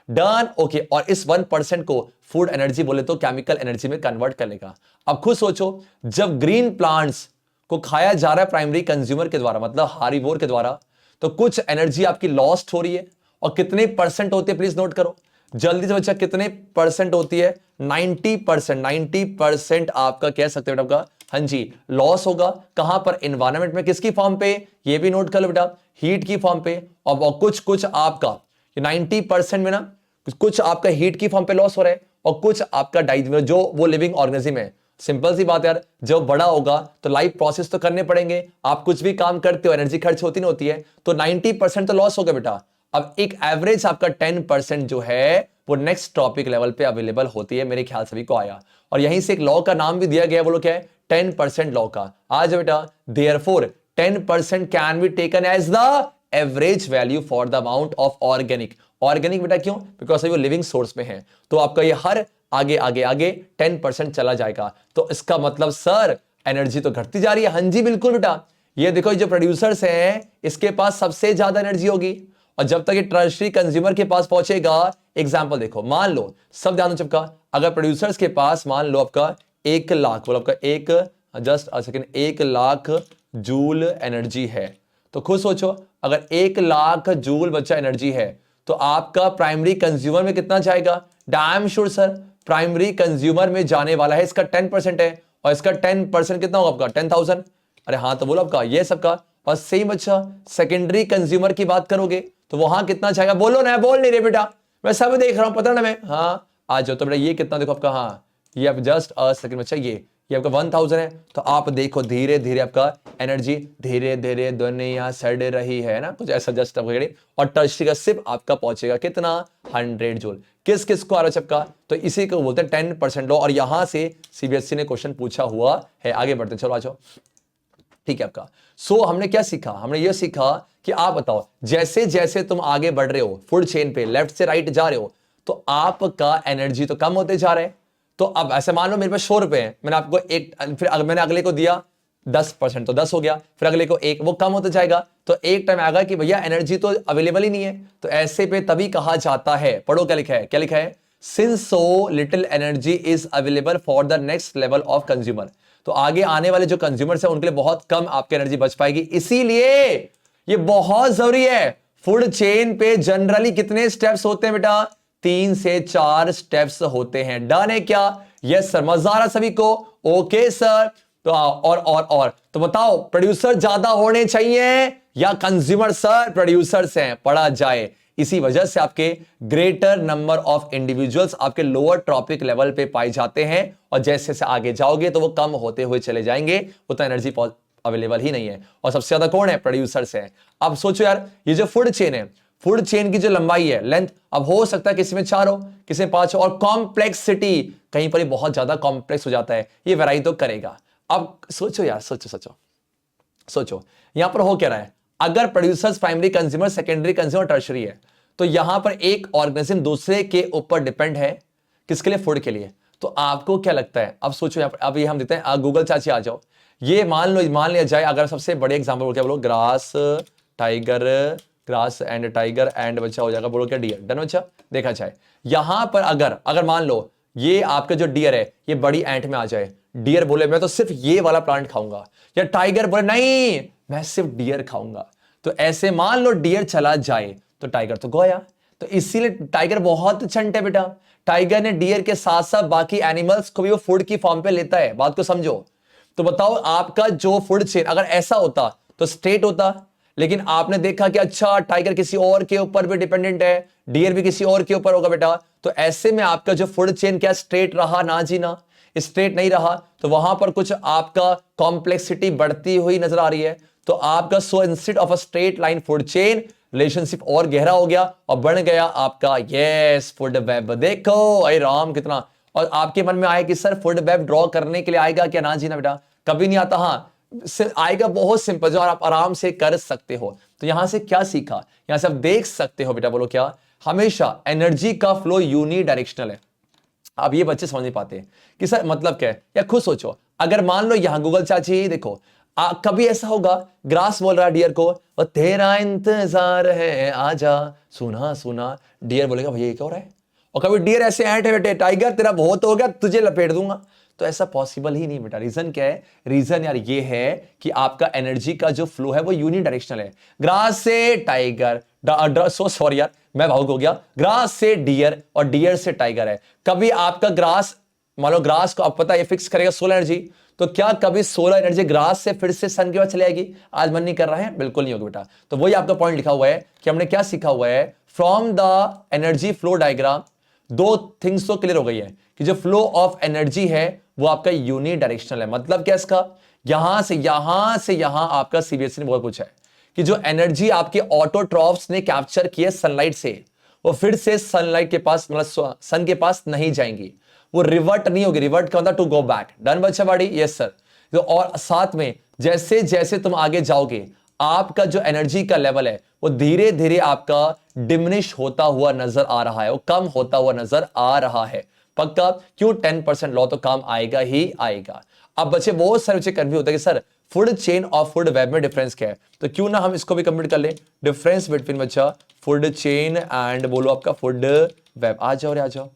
[SPEAKER 1] डन। ओके, और इस 1% को फूड एनर्जी बोले तो केमिकल एनर्जी में कन्वर्ट कर लेगा। अब खुद सोचो, जब ग्रीन प्लांट्स को खाया जा रहा है प्राइमरी कंज्यूमर के द्वारा, मतलब हार्बीवोर के द्वारा, तो कुछ एनर्जी आपकी लॉस्ट हो रही है। और कितने परसेंट होती है, प्लीज नोट करो जल्दी से बच्चा, कितने परसेंट होती है, 90%। 90% आपका कह सकते हो बेटा आपका, हाँ जी, लॉस होगा। कहां पर, एनवायरनमेंट में, किसकी फॉर्म पे, ये भी नोट कर लो बेटा, हीट की फॉर्म पे। और कुछ आपका 90% में ना, कुछ आपका हीट की फॉर्म पे लॉस हो रहा है, और कुछ आपका जो वो लिविंग ऑर्गेनिज्म है। सिंपल सी बात यार, जब बड़ा होगा तो लाइफ प्रोसेस तो करने पड़ेंगे। आप कुछ भी काम करते हो, एनर्जी खर्च होती नहीं होती है, तो 90% तो लॉस होगा बेटा। अब एक एवरेज आपका 10% जो है वो नेक्स्ट टॉपिक लेवल पे अवेलेबल होती है, मेरे ख्याल सभी को आया। और यहीं से एक लॉ का नाम भी दिया गया, बोलो क्या है, 10% लॉ का। आज बेटा, therefore 10% can be taken as the average value for the amount of organic. Organic बेटा क्यों, बिकॉज वो लिविंग सोर्स में है, तो आपका ये हर आगे आगे आगे 10% चला जाएगा। तो इसका मतलब सर एनर्जी तो घटती जा रही है। हाँ जी बिल्कुल बेटा, ये देखो, ये जो प्रोड्यूसर्स हैं इसके पास सबसे ज्यादा एनर्जी होगी, और जब तक ये टर्शरी कंज्यूमर के पास पहुंचेगा, एग्जांपल देखो, मान लो, सब ध्यान चिपका, अगर प्रोड्यूसर्स के पास मान लो आपका 1 लाख, बोलो आपका 1 लाख जूल एनर्जी है, तो खुद सोचो, अगर 1 लाख जूल बच्चा एनर्जी है, तो आपका प्राइमरी कंज्यूमर में कितना जाएगा, damn sure sir, primary consumer में जाने वाला है, इसका 10% है, और इसका 10% कितना होगा आपका, 10,000। अरे हाँ, तो बोलो आपका ये सबका। और सेम अच्छा सेकेंडरी कंज्यूमर की बात करोगे तो वहां कितना जाएगा, बोलो ना, बोल नहीं रहे बेटा, मैं सब देख रहा हूं, पता ना मैं। हाँ आ जाओ, तो बेटा ये कितना देखो आपका, हाँ ये आप जस्ट सेकंड, अच्छा ये आपका 1000 है, तो आप देखो धीरे धीरे आपका एनर्जी धीरे धीरे दुनिया सड़ रही है ना, कुछ ऐसा जस्ट और टर्शरी का सिर्फ आपका पहुंचेगा कितना 100 जूल। किस किस को आ रहा है चपका, तो इसी को बोलते हैं 10% लॉ, और यहां से सीबीएसई ने क्वेश्चन पूछा हुआ है। आगे बढ़ते चलो आ जाओ, ठीक है आपका। सो हमने क्या सीखा, हमने ये सीखा कि आप बताओ जैसे जैसे तुम आगे बढ़ रहे हो फूड चेन पे, लेफ्ट से राइट जा रहे हो, तो आपका एनर्जी तो कम होते जा रहे हैं। तो अब ऐसे मान लो मेरे पास 100 रुपए है, मैंने आपको एक, फिर मैंने अगले को दिया 10%, तो 10 हो गया, फिर अगले को एक, वो कम होता जाएगा। तो एक टाइम आएगा कि भैया एनर्जी तो अवेलेबल ही नहीं है। तो ऐसे पे तभी कहा जाता है, पढ़ो क्या लिखा है, क्या लिखा है, since so little energy is available for the next level of consumer. तो आगे आने वाले जो कंज्यूमर्स है उनके लिए बहुत कम आपकी एनर्जी बच पाएगी। इसीलिए ये बहुत जरूरी है। फूड चेन पे जनरली कितने स्टेप्स होते हैं बेटा, 3 से 4 स्टेप्स होते हैं। डन है क्या, यस सर, मजा आ रहा सभी को, ओके सर। तो और तो बताओ प्रोड्यूसर ज्यादा होने चाहिए या कंज्यूमर, सर प्रोड्यूसर्स हैं, पढ़ा जाए। इसी वजह से आपके ग्रेटर नंबर ऑफ इंडिविजुअल्स आपके लोअर ट्रॉपिक लेवल पे पाए जाते हैं, और जैसे जैसे आगे जाओगे तो वो कम होते हुए चले जाएंगे, उतना एनर्जी अवेलेबल ही नहीं है। और सबसे ज्यादा कौन है, प्रोड्यूसर्स हैं। अब सोचो यार, ये जो फूड चेन है, फूड चेन की जो लंबाई है, लेंथ, अब हो सकता है किसी में 4 हो, किसी में 5 हो, और कॉम्प्लेक्सिटी कहीं पर बहुत ज्यादा कॉम्प्लेक्स हो जाता है, ये वेराई तो करेगा। अब सोचो यार, सोचो यहां पर हो क्या रहा है, अगर producers primary consumer, secondary consumer, tertiary है, तो यहां पर एक ऑर्गेनिज्म दूसरे के ऊपर डिपेंड है, किसके लिए, फूड के लिए। तो आपको क्या लगता है, अब सोचो यहां पर, अब ये हम देते हैं, गूगल चाची आ जाओ, ये मान लिया जाए, अगर सबसे बड़े एग्जांपल क्या बोलो, ग्रास एंड टाइगर एंड बच्चा हो जाएगा, बोलो क्या, डियर। डन बच्चा, देखा जाए यहां पर अगर मान लो ये आपका जो डियर है ये बड़ी एंट में आ जाए, डियर बोले मैं तो सिर्फ ये वाला प्लांट खाऊंगा, या टाइगर बोले नहीं मैं सिर्फ डियर खाऊंगा, तो ऐसे मान लो डियर चला जाए तो टाइगर तो गया। तो इसीलिए टाइगर बहुत चंट है बेटा, टाइगर ने डियर के साथ साथ बाकी एनिमल्स को भी वो फूड की फॉर्म पे लेता है, बात को समझो। तो बताओ आपका जो फूड चेन अगर ऐसा होता तो स्ट्रेट होता, लेकिन आपने देखा कि अच्छा टाइगर किसी और के ऊपर भी डिपेंडेंट है, डियर भी किसी और के ऊपर होगा बेटा, तो ऐसे में आपका जो फूड चेन क्या स्ट्रेट रहा, ना जी ना, स्ट्रेट नहीं रहा, तो वहां पर कुछ आपका कॉम्प्लेक्सिटी बढ़ती हुई नजर आ रही है। तो आपका so instead of a straight line food chain relationship और गहरा हो गया और बढ़ गया आपका यस फूड वेब। देखो अरे राम कितना, और आपके मन में आए कि सर फूड वेब ड्रॉ करने के लिए आएगा क्या, ना जी ना बेटा, कभी नहीं आता। हाँ आएगा, बहुत सिंपल, जो आप आराम से कर सकते हो। तो यहां से क्या सीखा, यहां से आप देख सकते हो बेटा, बोलो क्या, हमेशा एनर्जी का फ्लो यूनी डायरेक्शनल है। अब ये बच्चे समझ नहीं पाते कि सर मतलब क्या है, या खुद सोचो, अगर मान लो यहां गूगल चाची देखो, कभी ऐसा होगा ग्रास बोल रहा है डियर को, और तेरा इंतजार है आजा सुना सुना, डियर बोलेगा भैया ये क्या हो रहा है, और कभी डियर ऐसे ऐंठ है बेटे, टाइगर तेरा बहुत हो गया तुझे लपेट दूंगा, तो ऐसा पॉसिबल ही नहीं बेटा। रीजन क्या है, रीजन यार ये है कि आपका एनर्जी का जो फ्लो है वो यूनी डायरेक्शनल है। ग्रास से टाइगर, सो सॉरी यार मैं भावुक हो गया, ग्रास से डियर और डियर से टाइगर है। कभी आपका ग्रास, मान लो ग्रास को आप पता है फिक्स करेगा सोलर एनर्जी, तो क्या कभी सोलर एनर्जी ग्रास से फिर से सन के पास चले आएगी, आज मन नहीं कर रहा है, बिल्कुल नहीं होगी बेटा। तो वही आपका पॉइंट लिखा हुआ है कि हमने क्या सीखा हुआ है, from the energy flow diagram दो थिंग्स तो क्लियर हो गई है कि जो फ्लो ऑफ एनर्जी है वो आपका यूनी डायरेक्शनल है। मतलब क्या इसका, यहां से यहां आपका सीबीएसई ने बहुत पूछा है कि जो एनर्जी आपके ऑटोट्रॉफ्स ने कैप्चर की है सनलाइट से, वो फिर से सनलाइट के पास, मतलब सन के पास नहीं जाएंगी, वो रिवर्ट नहीं होगी। रिवर्ट का मतलब टू गो बैक। डन बच्चा बाड़ी, यस सर। तो और साथ में जैसे जैसे तुम आगे जाओगे आपका जो एनर्जी का लेवल है वो धीरे धीरे आपका डिमिनिश होता हुआ नजर आ रहा है, वो कम होता हुआ नजर आ रहा है। पक्का, क्यों, 10% लॉ तो काम आएगा ही आएगा। अब बच्चे बहुत सारे बच्चे कंफ्यूज होते हैं कि सर फूड चेन और फूड वेब में डिफरेंस क्या है, तो क्यों ना हम इसको भी कंप्लीट कर ले। डिफरेंस बिटवीन बच्चा फूड चेन एंड बोलो आपका फूड वेब। आ जाओ रे आ जाओ,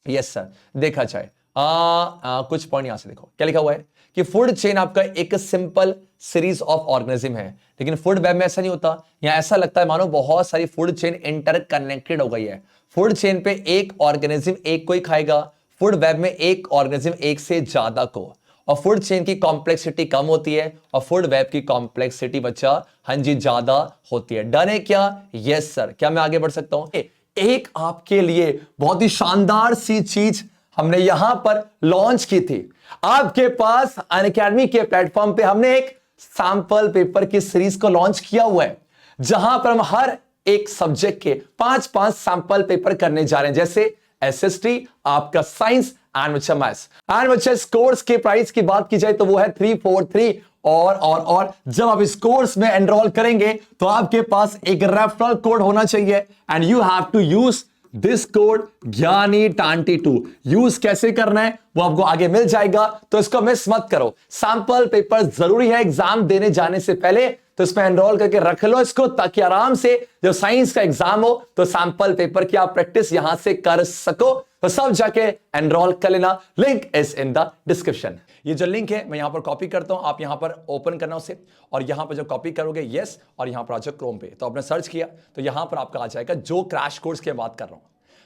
[SPEAKER 1] यस सर। देखा जाए कुछ पॉइंट यहां से देखो क्या लिखा हुआ है कि फूड चेन आपका एक सिंपल सीरीज ऑफ ऑर्गेनिज्म है, लेकिन फूड वेब में ऐसा नहीं होता। यहां ऐसा लगता है मानो बहुत सारी फूड चेन इंटरकनेक्टेड हो गई है। फूड चेन पे एक ऑर्गेनिज्म एक को ही खाएगा, फूड वेब में एक ऑर्गेनिज्म एक से ज्यादा को, और फूड चेन की कॉम्प्लेक्सिटी कम होती है और फूड वेब की कॉम्प्लेक्सिटी बच्चा हाँ जी ज्यादा होती है। डन है क्या, यस सर। क्या मैं आगे बढ़ सकता हूं, एक आपके लिए बहुत ही शानदार सी चीज हमने यहां पर लॉन्च की थी। आपके पास अनअकैडमी के प्लेटफॉर्म पे हमने एक सैंपल पेपर की सीरीज को लॉन्च किया हुआ है, जहां पर हम हर एक सब्जेक्ट के 5-5 सैंपल पेपर करने जा रहे हैं, जैसे एसएसटी, आपका साइंस एंड मैथ्स। एंड बच्चे इस कोर्स के प्राइस की बात की जाए तो वो है 343। और जब आप इस कोर्स में एनरोल करेंगे तो आपके पास एक रेफरल कोड होना चाहिए, and you have to use this code ज्ञानी22। यूज कैसे करना है वो आपको आगे मिल जाएगा, तो इसको मिस मत करो। सैंपल पेपर जरूरी है एग्जाम देने जाने से पहले, तो इसमें एनरोल करके रख लो इसको, ताकि आराम से जब साइंस का एग्जाम हो तो सैंपल पेपर की आप प्रैक्टिस यहां से कर सको। तो सब जाके एनरोल कर लेना, link is in the description. ये जो लिंक है मैं यहां पर कॉपी करता हूं, आप यहां पर ओपन करना उसे, और यहां पर जब कॉपी करोगे यस, और यहां पर आ जाओ क्रोम पे, तो आपने सर्च किया तो यहां पर आपका आ जाएगा जो क्रैश कोर्स की बात कर रहा हूं।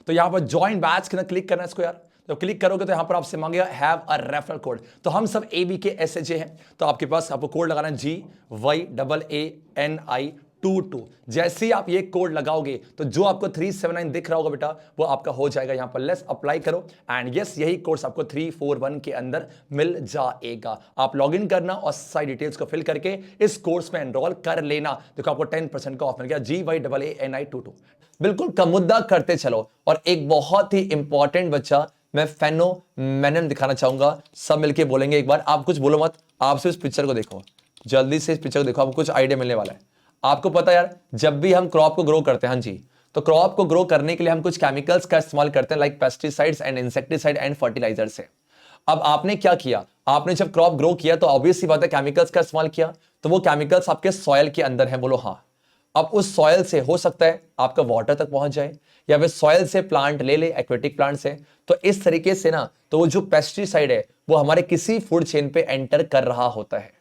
[SPEAKER 1] तो यहां पर ज्वाइन बैच के अंदर क्लिक करना है इसको यार। तो क्लिक करोगे तो यहां पर आपसे मांगेगा हैव अ रेफरल कोड। तो हम सब ABKSAJ हैं, तो आपके पास आपको कोड लगाना है GYAANI22। जैसे ही आप ये कोड लगाओगे तो जो आपको 379 दिख रहा होगा बेटा, वो आपका हो जाएगा। यहां पर लेस अप्लाई करो, एंड यस यही कोर्स आपको 341 के अंदर मिल जाएगा। आप लॉग इन करना और सारी डिटेल्स को फिल करके इस कोर्स में एनरोल कर लेना। देखो आपको 10% का ऑफ मिल गया, GYAANI22। बिल्कुल का मुद्दा करते चलो। और एक बहुत ही इंपॉर्टेंट बच्चा मैं फेनोमेनन दिखाना चाहूंगा, सब मिलके बोलेंगे एक बार। आप कुछ बोलो मत, आप सिर्फ इस पिक्चर को देखो, जल्दी से इस पिक्चर को देखो, आपको कुछ आइडिया मिलने वाला है। आपको पता है यार, जब भी हम क्रॉप को ग्रो करते हैं, हाँ जी, तो क्रॉप को ग्रो करने के लिए हम कुछ केमिकल्स का इस्तेमाल करते हैं, like pesticides and insecticide and fertiliser से। अब आपने क्या किया, आपने जब क्रॉप ग्रो किया तो ऑब्वियस सी बात है केमिकल्स का इस्तेमाल किया, तो वो केमिकल्स आपके सॉइल के अंदर है, बोलो हाँ। अब उस सॉइल से हो सकता है आपका वाटर तक पहुंच जाए, या फिर सॉइल से प्लांट ले ले, एक्वेटिक प्लांट से। तो इस तरीके से ना, तो वो जो पेस्टिसाइड है वो हमारे किसी फूड चेन पे एंटर कर रहा होता है।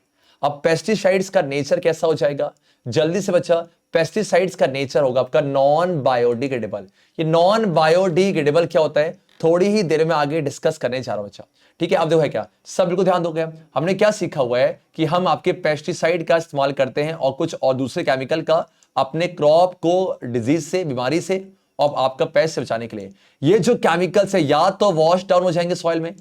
[SPEAKER 1] अब पेस्टिसाइड्स का नेचर कैसा हो जाएगा, जल्दी से बच्चा, पेस्टिसाइड्स का नेचर होगा आपका नॉन बायोडिग्रेडेबल। ये नॉन बायोडिग्रेडेबल क्या होता है, थोड़ी ही देर में आगे डिस्कस करने जा रहा हूं बच्चा, ठीक है। अब देखो है क्या, सब बिल्कुल ध्यान दोगे। हमने क्या सीखा हुआ है कि हम आपके पेस्टिसाइड का इस्तेमाल करते हैं और कुछ और दूसरे केमिकल का अपने क्रॉप को डिजीज से, बीमारी से और आपका पेस्ट से बचाने के लिए। ये जो केमिकल्स है या तो वॉश डाउन हो जाएंगे सॉइल में,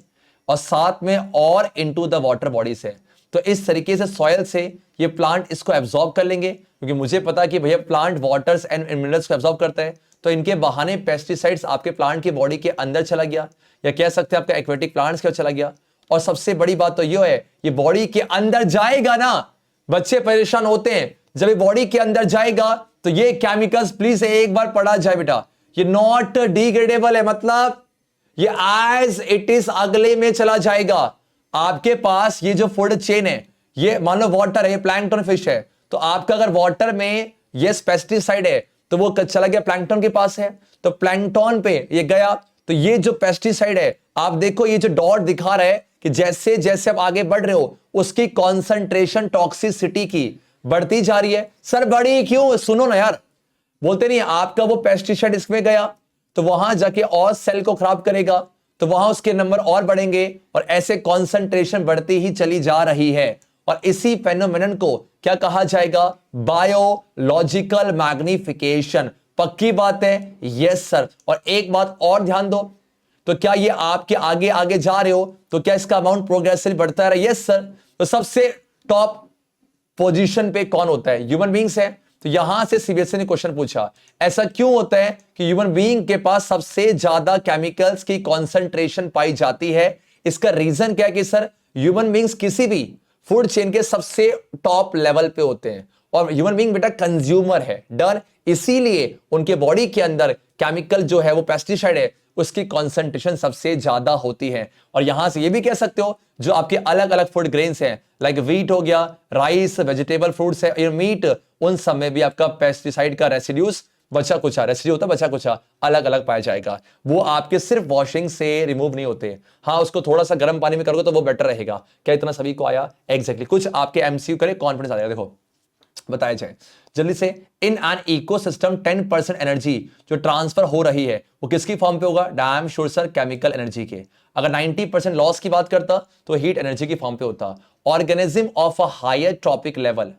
[SPEAKER 1] और साथ में और इनटू द वाटर बॉडी से। तो इस तरीके से सॉइल से ये प्लांट इसको एब्जॉर्ब कर लेंगे, क्योंकि मुझे पता है कि भैया प्लांट वाटर्स एंड मिनरल्स को एब्जॉर्ब करता है। तो इनके बहाने पेस्टिसाइड्स आपके प्लांट की बॉडी के अंदर चला गया, या कह सकते हैं आपका एक्वेटिक प्लांट्स के चला गया। और सबसे बड़ी बात तो ये है, ये बॉडी के अंदर जाएगा ना, बच्चे परेशान होते हैं, जब ये बॉडी के अंदर जाएगा तो ये केमिकल्स, प्लीज एक बार पढ़ा जाए बेटा, ये नॉट डिग्रेडेबल है, मतलब ये एज इट इज अगले में चला जाएगा। आपके पास ये जो फूड चेन है, ये मान लो वाटर है, ये प्लैंकटन फिश है, तो आपका अगर वाटर में ये पेस्टिसाइड है तो वो चला गया प्लैंकटन के पास है, तो प्लैंकटन पे ये गया, तो ये जो पेस्टिसाइड है, आप देखो ये जो डॉट दिखा रहा है कि जैसे जैसे आप आगे बढ़ रहे हो उसकी कॉन्सेंट्रेशन टॉक्सिसिटी की बढ़ती जा रही है। सर बड़ी क्यों, सुनो ना यार, बोलते नहीं, आपका वो पेस्टिसाइड इसमें गया तो वहां जाके और सेल को खराब करेगा, तो वहां उसके नंबर और बढ़ेंगे, और ऐसे कॉन्सेंट्रेशन बढ़ती ही चली जा रही है। और इसी फेनोमेनन को क्या कहा जाएगा, बायोलॉजिकल मैग्निफिकेशन। पक्की बात है, यस सर। और एक बात और ध्यान दो, तो क्या ये आपके आगे आगे जा रहे हो तो क्या इसका अमाउंट प्रोग्रेसिवली बढ़ता है, यस सर। तो सबसे टॉप पोजीशन पे कौन होता है, ह्यूमन बींग्स है। तो यहां से सीबीएसई ने क्वेश्चन पूछा, ऐसा क्यों होता है कि ह्यूमन बीइंग के पास सबसे ज्यादा केमिकल्स की कॉन्सेंट्रेशन पाई जाती है। इसका रीजन क्या है कि सर ह्यूमन बीइंग्स किसी भी फूड चेन के सबसे टॉप लेवल पे होते हैं, और ह्यूमन बीइंग बेटा कंज्यूमर है, डन। इसीलिए उनके बॉडी के अंदर केमिकल जो है वो पेस्टिसाइड है, उसकी कॉन्सेंट्रेशन सबसे ज्यादा होती है। और यहां से ये भी कह सकते हो जो आपके अलग अलग फूड ग्रेन्स हैं, लाइक व्हीट हो गया, राइस, वेजिटेबल फ्रूट्स है, मीट, उन सब में भी आपका पेस्टिसाइड का रेसिड्यूज, बचा कुचा रेसिड्यू होता है, बचा कुचा अलग अलग पाया जाएगा। वो आपके सिर्फ वॉशिंग से रिमूव नहीं होते, हाँ उसको थोड़ा सा गर्म पानी में करोगे तो वो बेटर रहेगा। क्या इतना सभी को आया, एग्जैक्टली कुछ आपके एमसीक्यू करे, कॉन्फिडेंस आ जाएगा। देखो बताया जाए जल्दी से, इन एन इकोसिस्टम 10% एनर्जी जो ट्रांसफर हो रही है वो किसकी फॉर्म पे होगा, damn sure sir chemical energy के। अगर 90% लॉस की बात करता तो हीट एनर्जी की फॉर्म पे होता। Organism of a higher trophic level,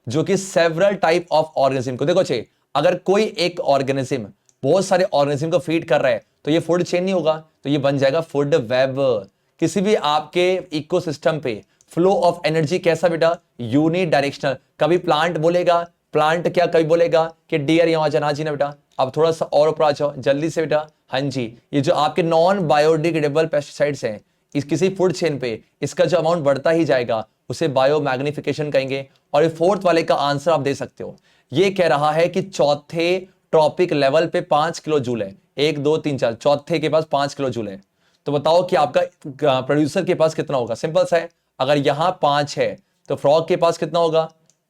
[SPEAKER 1] जो कि सेवरल टाइप ऑफ ऑर्गेनिज्म को, देखो चे, अगर कोई एक ऑर्गेनिज्म बहुत सारे ऑर्गेनिज्म को फीड कर रहा है तो ये फूड चेन नहीं होगा, तो ये बन जाएगा फूड वेब। किसी भी आपके इकोसिस्टम पे फ्लो ऑफ एनर्जी कैसा बेटा, यूनि डायरेक्शनल। कभी प्लांट बोलेगा, प्लांट क्या कभी बोलेगा कि डियर यहाँ जाना जी ना बेटा। अब थोड़ा सा और ऊपर आ जाओ जल्दी से बेटा। हाँ जी, ये जो आपके नॉन बायोडिग्रेडेबल पेस्टिसाइड्स हैं, इस किसी फूड चेन पे इसका जो अमाउंट बढ़ता ही जाएगा उसे बायो मैग्निफिकेशन कहेंगे। और ये फोर्थ वाले का आंसर आप दे सकते हो, ये कह रहा है कि चौथे ट्रॉपिक लेवल पे 5 किलो जूल है। 1 2 3 4, चौथे के पास 5 किलो जूल है। तो बताओ कि आपका प्रोड्यूसर के पास कितना होगा। सिंपल सा है, अगर यहां 5 है तो फ्रॉग के पास कितना होगा,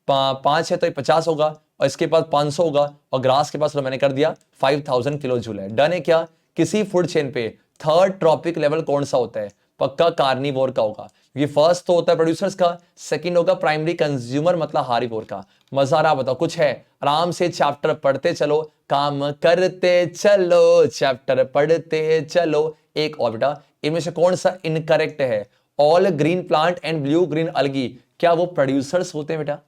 [SPEAKER 1] 5 है तो 50 होगा, और इसके पास 500 होगा, और ग्रास के पास मैंने कर दिया 5000 किलो जूल है। डन है क्या। किसी फूड चेन पे थर्ड ट्रॉपिक लेवल कौन सा होता है, पक्का कार्निवोर का होगा, क्योंकि फर्स्ट तो होता है प्रोड्यूसर्स का, सेकंड होगा प्राइमरी कंज्यूमर मतलब हारीवोर का। मजा आ रहा, बताओ कुछ है, आराम से चैप्टर पढ़ते चलो, काम करते चलो, चैप्टर पढ़ते चलो। एक और बेटा, इनमें से कौन सा इनकरेक्ट है, all green plant and blue green algae, क्या वो प्रोड्यूसर्स होते हैं बेटा।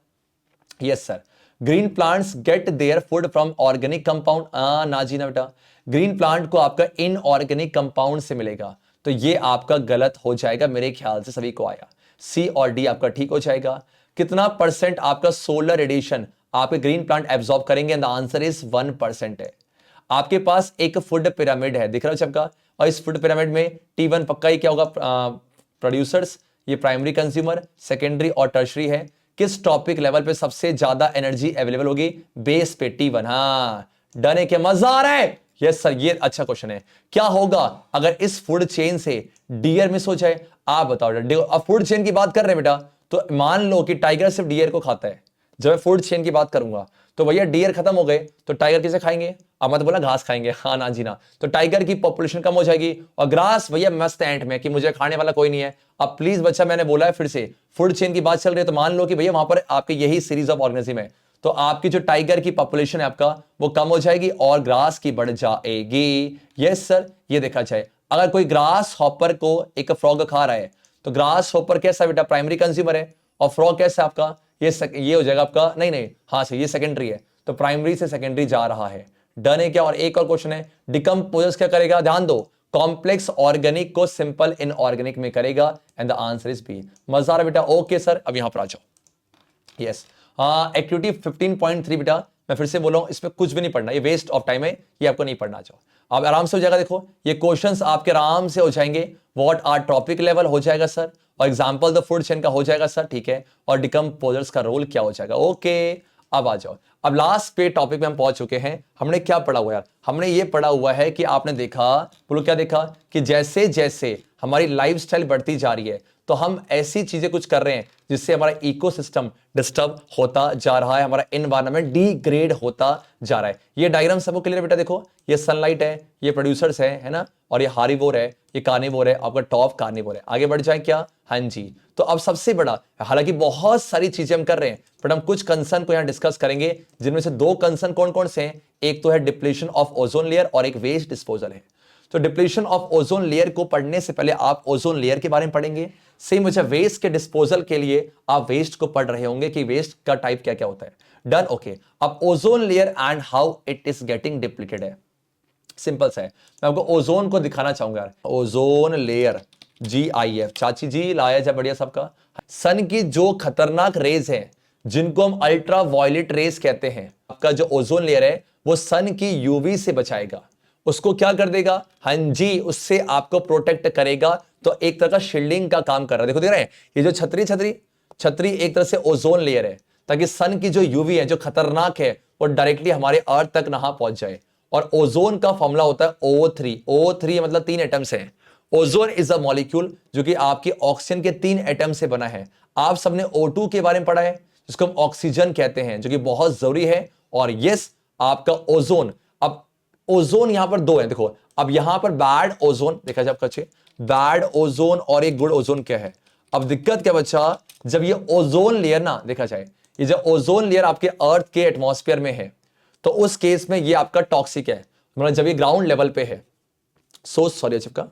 [SPEAKER 1] Yes sir, green plants get their food from organic compound, ना जी ना बेटा, ग्रीन प्लांट को आपका इनऑर्गेनिक कंपाउंड से मिलेगा, तो ये आपका गलत हो जाएगा। मेरे ख्याल से सभी को आया, सी और डी आपका ठीक हो जाएगा। कितना परसेंट आपका सोलर रेडिएशन आपके ग्रीन प्लांट एब्जॉर्ब करेंगे, एंड द आंसर इज 1% है। आपके पास एक फूड पिरामिड है, दिख रहा है सबका, और इस फूड पिरामिड में T1 पक्का ही क्या होगा, प्रोड्यूसर्स, ये प्राइमरी कंज्यूमर, सेकेंडरी और टर्शरी है। किस टॉपिक लेवल पे सबसे ज्यादा एनर्जी अवेलेबल होगी, बेस पे T1। हाँ डन है क्या, मजा आ रहा है। यस सर, ये अच्छा क्वेश्चन है। क्या होगा अगर इस फूड चेन से डियर मिस हो जाए, आप बताओ। अब फूड चेन की बात कर रहे हैं बेटा, तो मान लो कि टाइगर सिर्फ डियर को खाता है। जब मैं फूड चेन की बात करूंगा तो भैया डियर खत्म हो गए तो टाइगर किसे खाएंगे, अब मत बोला घास खाएंगे, हाँ ना जी ना, तो टाइगर की पॉपुलेशन कम हो जाएगी, और ग्रास भैया मस्त एंट में कि मुझे खाने वाला कोई नहीं है। अब प्लीज बच्चा, मैंने बोला है फिर से, फूड चेन की बात चल रही है, तो मान लो कि भैया वहां पर आपके यही सीरीज ऑफ ऑर्गेनिज्म है, तो आपकी जो टाइगर की पॉपुलेशन है आपका वो कम हो जाएगी और ग्रास की बढ़ जाएगी। यस सर, ये देखा जाए, अगर कोई ग्रास हॉपर को एक फ्रॉग खा रहा है, तो ग्रास हॉपर कैसा बेटा, प्राइमरी कंज्यूमर है, और फ्रॉग कैसा आपका, ये हो जाएगा आपका, नहीं हाँ सर, ये सेकेंडरी है, तो प्राइमरी से सेकेंडरी जा रहा है। डन है क्या। और एक और क्वेश्चन है, डिकम्पोजर्स क्या करेगा, ध्यान दो, कॉम्प्लेक्स ऑर्गेनिक को सिंपल इनऑर्गेनिक में करेगा, and the answer is B. मजा आ रहा बेटा। ओके सर, अब यहां पर आ जाओ। यस, एक्टिविटी 15.3 बेटा, मैं फिर से बोल रहा हूं, इसमें कुछ भी नहीं पढ़ना, ये वेस्ट ऑफ टाइम है, ये आपको नहीं पढ़ना। जाओ अब आराम से हो जाएगा, देखो ये क्वेश्चंस आपके आराम से हो जाएंगे। व्हाट आर टॉपिक लेवल हो जाएगा सर, और एग्जांपल द फूड चेन का हो जाएगा सर, ठीक है, और डिकम्पोजर्स का रोल क्या हो जाएगा। ओके, अब आ जाओ। अब लास्ट पे टॉपिक में हम पहुंच चुके हैं। हमने क्या पढ़ा हुआ यार, हमने ये पढ़ा हुआ है कि आपने देखा, बोलो क्या देखा, कि जैसे जैसे हमारी लाइफस्टाइल बढ़ती जा रही है, तो हम ऐसी चीजें कुछ कर रहे हैं जिससे हमारा इकोसिस्टम डिस्टर्ब होता जा रहा है, हमारा एनवायरनमेंट डिग्रेड होता जा रहा है। ये डायग्राम सबको क्लियर बेटा, देखो ये सनलाइट है, ये प्रोड्यूसर्स है ना, और ये हारीवोर है, ये कार्निवोर है, आपका टॉप कार्निवोर है। आगे बढ़ जाए क्या, हाँ जी। तो अब सबसे बड़ा, हालांकि बहुत सारी चीजें हम कर रहे हैं, बट हम कुछ कंसर्न को यहां डिस्कस करेंगे, जिनमें से 2 कंसर्न कौन कौन से हैं, एक तो है डिप्लीशन ऑफ ओजोन लेयर और एक वेस्ट डिस्पोजल है। तो डिप्लीशन ऑफ ओजोन लेयर को पढ़ने से पहले आप ओजोन लेयर के बारे में पढ़ेंगे, सेम मुझे वेस्ट के डिस्पोजल के लिए आप वेस्ट को पढ़ रहे होंगे कि वेस्ट का टाइप क्या क्या होता है। Done, okay. अब ozone layer and how it is getting depleted है, सिंपल सा है, मैं आपको ओजोन को दिखाना चाहूंगा यार। ओजोन लेयर, GIF, चाची जी लाया जाए, बढ़िया सबका। सन की जो खतरनाक रेज है, जिनको हम अल्ट्रा वायलेट रेज कहते हैं, आपका जो ओजोन लेयर है वो सन की यूवी से बचाएगा, उसको क्या कर देगा, हाँ जी, उससे आपको प्रोटेक्ट करेगा। तो एक तरह का शील्डिंग का काम कर रहा है। देखो देख रहे हैं, ये जो छतरी एक तरह से ओजोन लेयर है, ताकि सन की जो यूवी है जो खतरनाक है वो डायरेक्टली हमारे अर्थ तक ना पहुंच जाए। और ओजोन का फॉर्मूला होता है O3 मतलब 3 एटम्स हैं। ओजोन इज अ मॉलिक्यूल जो कि आपकी ऑक्सीजन के 3 एटम से बना है। आप सबने O2 के बारे में पढ़ा है, जिसको हम ऑक्सीजन कहते हैं, जो कि बहुत जरूरी है। और यस, आपका ओजोन, अब ओजोन यहां पर 2 है, देखो अब यहां पर बैड ओजोन देखा जाए आपका, बैड ओजोन और एक गुड ओजोन क्या है। अब दिक्कत क्या बच्चा, जब ये ओजोन लेयर ना देखा जाए, ये जब ओजोन लेयर आपके अर्थ के एटमॉस्फेयर में है, तो उस केस में ये आपका टॉक्सिक है, मतलब जब ये ग्राउंड लेवल पे है। सो सॉरी चिपका,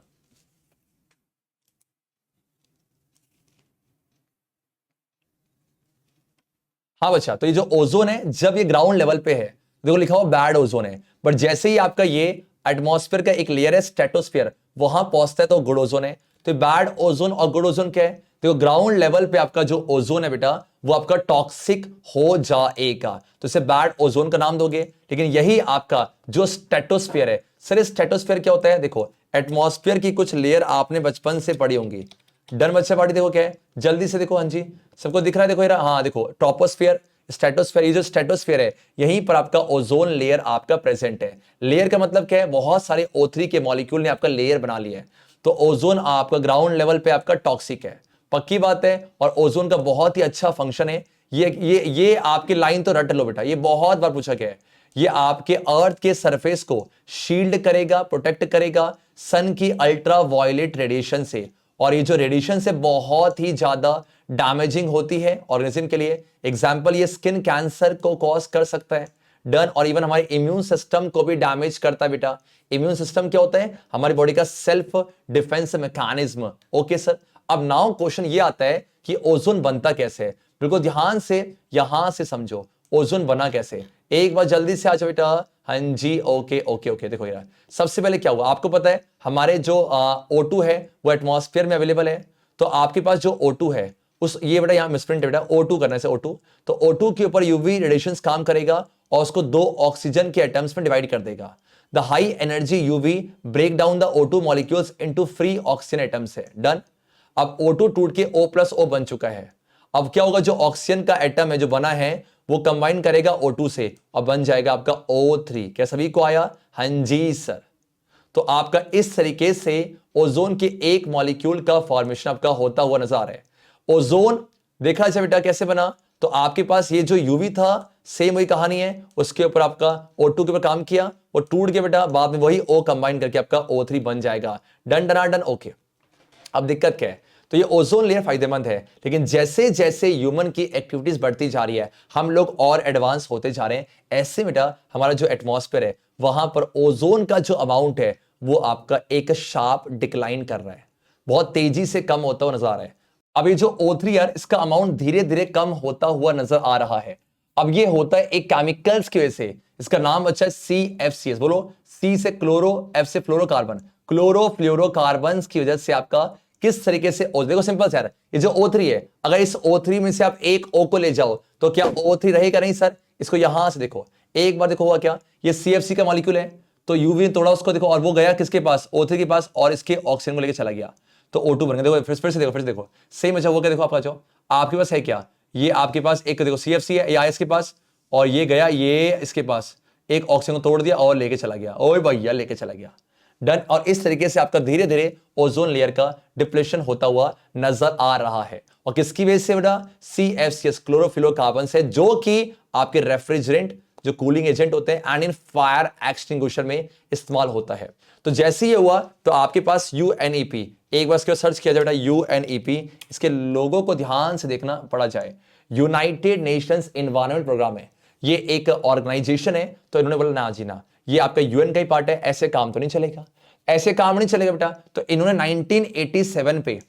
[SPEAKER 1] हाँ बच्चा, तो ये जो ओजोन है जब ये ग्राउंड लेवल पे है, देखो लिखा हुआ बैड ओजोन है, बट जैसे ही आपका ये एटमॉस्फेयर का एक लेयर है स्ट्रेटोस्फेयर, वहां पहुंचता है तो गुड ओजोन है। तो बैड ओजोन और गुड ओजोन क्या है? तो ग्राउंड लेवल पे आपका जो ओजोन है बेटा वो आपका टॉक्सिक हो जाएगा, तो इसे बैड ओजोन का नाम दोगे। लेकिन यही आपका जो स्ट्रेटोस्फेयर है, सर स्ट्रेटोस्फेयर क्या होता है? देखो एटमॉस्फेयर की कुछ लेयर आपने बचपन से पढ़ी होंगी। डन बच्चे पार्टी, देखो क्या है, जल्दी से देखो। हाँ जी, सबको दिख रहा है? देखो ये हाँ देखो, ट्रोपोस्फेयर, स्ट्रेटोस्फेयर, ये जो स्ट्रेटोस्फेयर है यहीं पर आपका ओजोन लेयर आपका प्रेजेंट है। लेयर का मतलब क्या है? बहुत सारे O3 के मॉलिक्यूल ने आपका लेयर बना लिया है। तो ओजोन आपका ग्राउंड लेवल पे आपका टॉक्सिक है, पक्की बात है। और ओजोन का बहुत ही अच्छा फंक्शन है। ये आपकी लाइन तो रट लो बेटा, ये बहुत बार पूछा गया है। ये आपके अर्थ के सरफेस को शील्ड करेगा, प्रोटेक्ट करेगा सन की अल्ट्रा वायलेट रेडिएशन से। और ये जो रेडिएशन से बहुत ही ज्यादा डैमेजिंग होती है ऑर्गेनिज्म के लिए। एग्जांपल, ये स्किन कैंसर को कॉज कर सकता है। डन। और इवन हमारे इम्यून सिस्टम को भी डैमेज करता है बेटा। इम्यून सिस्टम क्या होता है? हमारी बॉडी का self defence mechanism. Okay sir, अब नाउ क्वेश्चन ये आता है कि ओजोन बनता कैसे है। बिल्कुल ध्यान से यहां से समझो, ओजोन बना कैसे। एक बार जल्दी से आ जाओ बेटा। हाँ जी, ओके ओके ओके। देखो यार, सबसे पहले क्या हुआ आपको पता है? हमारे जो O2 है वो एटमॉस्फेयर में अवेलेबल है। तो आपके पास जो O2 है उस, ये बेटा यहाँ मिसप्रिंट है बेटा, O2 करने से O2। तो O2 के ऊपर यूवी रेडिएशंस काम करेगा और उसको 2 ऑक्सीजन के एटम्स में डिवाइड कर देगा। The high energy UV break down the O2 molecules into free oxygen atoms है। डन। अब O2 टूट के O+O बन चुका है। अब क्या होगा? जो ऑक्सीजन का एटम है जो बना है वो कंबाइन करेगा O2 से और बन जाएगा आपका O3। क्या सभी को आया? हाँ जी सर। तो आपका इस तरीके से ओजोन के एक मॉलिक्यूल का फॉर्मेशन आपका होता हुआ नजर आ रहा है। ओजोन देखा जाए बेटा कैसे बना? तो आपके पास ये जो यूवी था सेम वही कहानी है, उसके ऊपर आपका O2 के ऊपर काम किया, वो टूट के बेटा बाद में वही O कंबाइन करके आपका O3 बन जाएगा। Done डना done. ओके, अब दिक्कत क्या है? तो ये ओजोन लेयर फायदेमंद है, लेकिन जैसे जैसे ह्यूमन की एक्टिविटीज बढ़ती जा रही है, हम लोग और एडवांस होते जा रहे हैं। ऐसे बेटा हमारा जो एटमॉस्फेयर है वहां पर ओजोन का जो अमाउंट है वो आपका एक शार्प डिक्लाइन कर रहा है, बहुत तेजी से कम होता हुआ नजर आ रहा है। अब ये जो O3 यार, इसका अमाउंट धीरे धीरे कम होता हुआ नजर आ रहा है। अब ये होता है एक केमिकल्स की वजह से। इसका नाम अच्छा है CFCS। बोलो, C से क्लोरो, F से फ्लोरोकार्बन, क्लोरोफ्लोरोकार्बन की वजह से आपका किस तरीके से देखो सिंपल यार, ये जो O3 है, अगर इस O3 में से आप एक O को ले जाओ तो क्या O3 रहेगा? नहीं सर। इसको यहां से देखो, एक बार देखो हुआ क्या, ये CFC का मॉलिक्यूल है, तो यूवी ने तोड़ा उसको, देखो, और वो गया किसके पास? O3 के पास, और इसके ऑक्सीजन को लेकर चला गया, तो O2 बन गया। देखो फिर से देखो, फिर से देखो, सेम अच्छा हो गया। देखो आपका जो आपके पास है क्या, ये आपके पास एक देखो CFC है, ये आया इसके पास, और ये गया ये इसके पास, एक ऑक्सीजन को तोड़ दिया और लेके चला गया। ओए भैया, लेके चला गया। डन। और इस तरीके से आपका धीरे धीरे ओजोन लेयर का डिप्लेशन होता हुआ नजर आ रहा है। और किसकी वजह से बेटा? CFCS, क्लोरोफ्लोरोकार्बन से, जो कि आपके रेफ्रिजरेंट, जो कूलिंग एजेंट होते हैं, एंड इन फायर एक्सटिंग्विशर में इस्तेमाल होता है। तो जैसे ही हुआ तो आपके पास UNEP, एक बार इसके सर्च किया जाए बेटा, UNEP, इसके लोगों को ध्यान से देखना पड़ा जाए। यूनाइटेड नेशंस एनवायरनमेंट प्रोग्राम है, ये एक ऑर्गेनाइजेशन है। तो इन्होंने बोला ना जी ना, ये आपका UN का ही पार्ट है, ऐसे काम तो नहीं चलेगा, ऐसे काम नहीं चलेगा बेटा। तो इन्होंने 1987 पे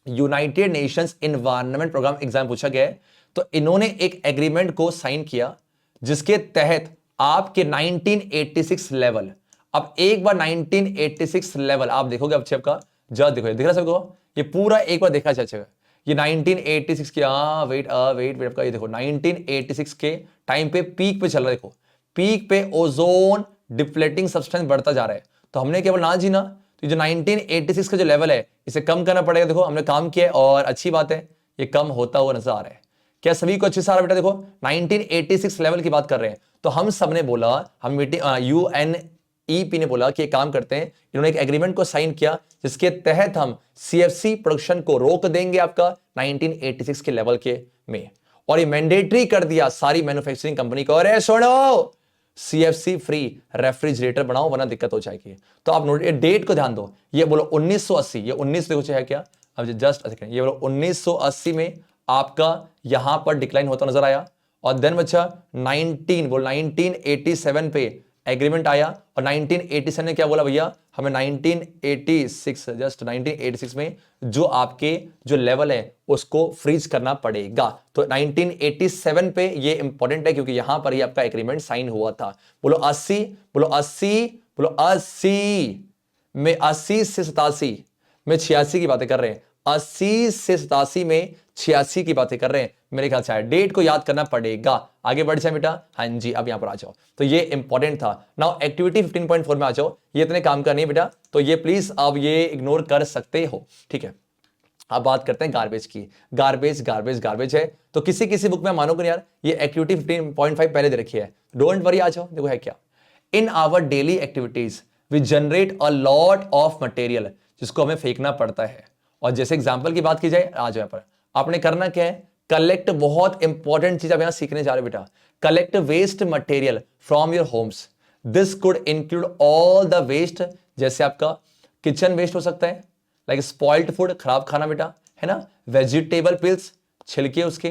[SPEAKER 1] United Nations Environment Programme exam पूछा गया है, तो इन्होंने एक एग्रीमेंट को साइन किया जिसके तहत आपके 1986 लेवल, अब एक बार 1986 लेवल आप देखोगे, अब आपका जब देखो, दिख रहा सबको, ये पूरा एक बार देखा जाए। ये 1986 के वेट आपका, ये देखो 1986 के टाइम पे पीक पे चल रहा है। देखो पीक पे ओजोन डिप्लेटिंग सब्सटेंस बढ़ता जा रहा है। तो हमने केवल ना जी ना, तो जो 1986 का जो लेवल है इसे कम करना पड़ेगा। देखो हमने काम किया है और अच्छी बात है, ये कम होता हुआ नजर आ रहा है। क्या सभी को अच्छे से आ रहा है बेटा? देखो 1986 लेवल की बात कर रहे हैं। तो हम सबने बोला, हम मीटिंग UNEP ने बोला कि एक काम करते हैं, इन्होंने एक एग्रीमेंट को साइन किया जिसके तहत हम CFC प्रोडक्शन को रोक देंगे आपका 1986 के लेवल के में, और ये मैंडेटरी कर दिया सारी मैन्युफैक्चरिंग कंपनी को, अरे सुनो CFC फ्री रेफ्रिजरेटर बनाओ वरना दिक्कत हो जाएगी। तो आप नोट, डेट को ध्यान दो, ये बोलो 1980, ये 19 देखो है क्या, अब जस्ट ये बोलो 1980 में आपका यहां पर डिक्लाइन होता नजर आया। और देन बच्चा 1987 पे एग्रीमेंट आया, और 1987 ने क्या बोला भैया, हमें 1986 में जो आपके जो लेवल है उसको फ्रीज करना पड़ेगा। तो 1987 पे ये इंपॉर्टेंट है क्योंकि यहां पर ही आपका एग्रीमेंट साइन हुआ था। बोलो 80, बोलो 80, बोलो 80 में 80 से 87 में 86 की बातें कर रहे हैं, 80 से 87 में 86 की बातें कर रहे हैं। मेरे ख्याल से डेट को याद करना पड़ेगा। आगे बढ़ जाए बेटा। हाँ जी, अब यहां पर आ जाओ। तो ये इंपॉर्टेंट था। नाउ एक्टिविटी 15.4 में आ जाओ। ये इतने काम का नहीं बेटा, तो ये प्लीज अब ये इग्नोर कर सकते हो, ठीक है। अब बात करते हैं गार्बेज की। गार्बेज गार्बेज गार्बेज है तो किसी किसी बुक में मानोगे यार ये एक्टिविटी 15.5 पहले दे रखी है। डोंट वरी, आ जाओ। देखो है क्या, in our daily activities we generate a lot of material, जिसको हमें फेंकना पड़ता है। और जैसे एग्जांपल की बात की जाए, आ जाओ यहाँ पर। आपने करना क्या है, कलेक्ट, बहुत इंपॉर्टेंट चीज आप यहां सीखने जा रहे हो बेटा। Collect waste material from your homes. This could include all the waste, जैसे आपका किचन वेस्ट हो सकता है, लाइक स्पॉइल्ड फूड, खराब खाना बेटा, है ना, वेजिटेबल पिल्स, छिलके उसके,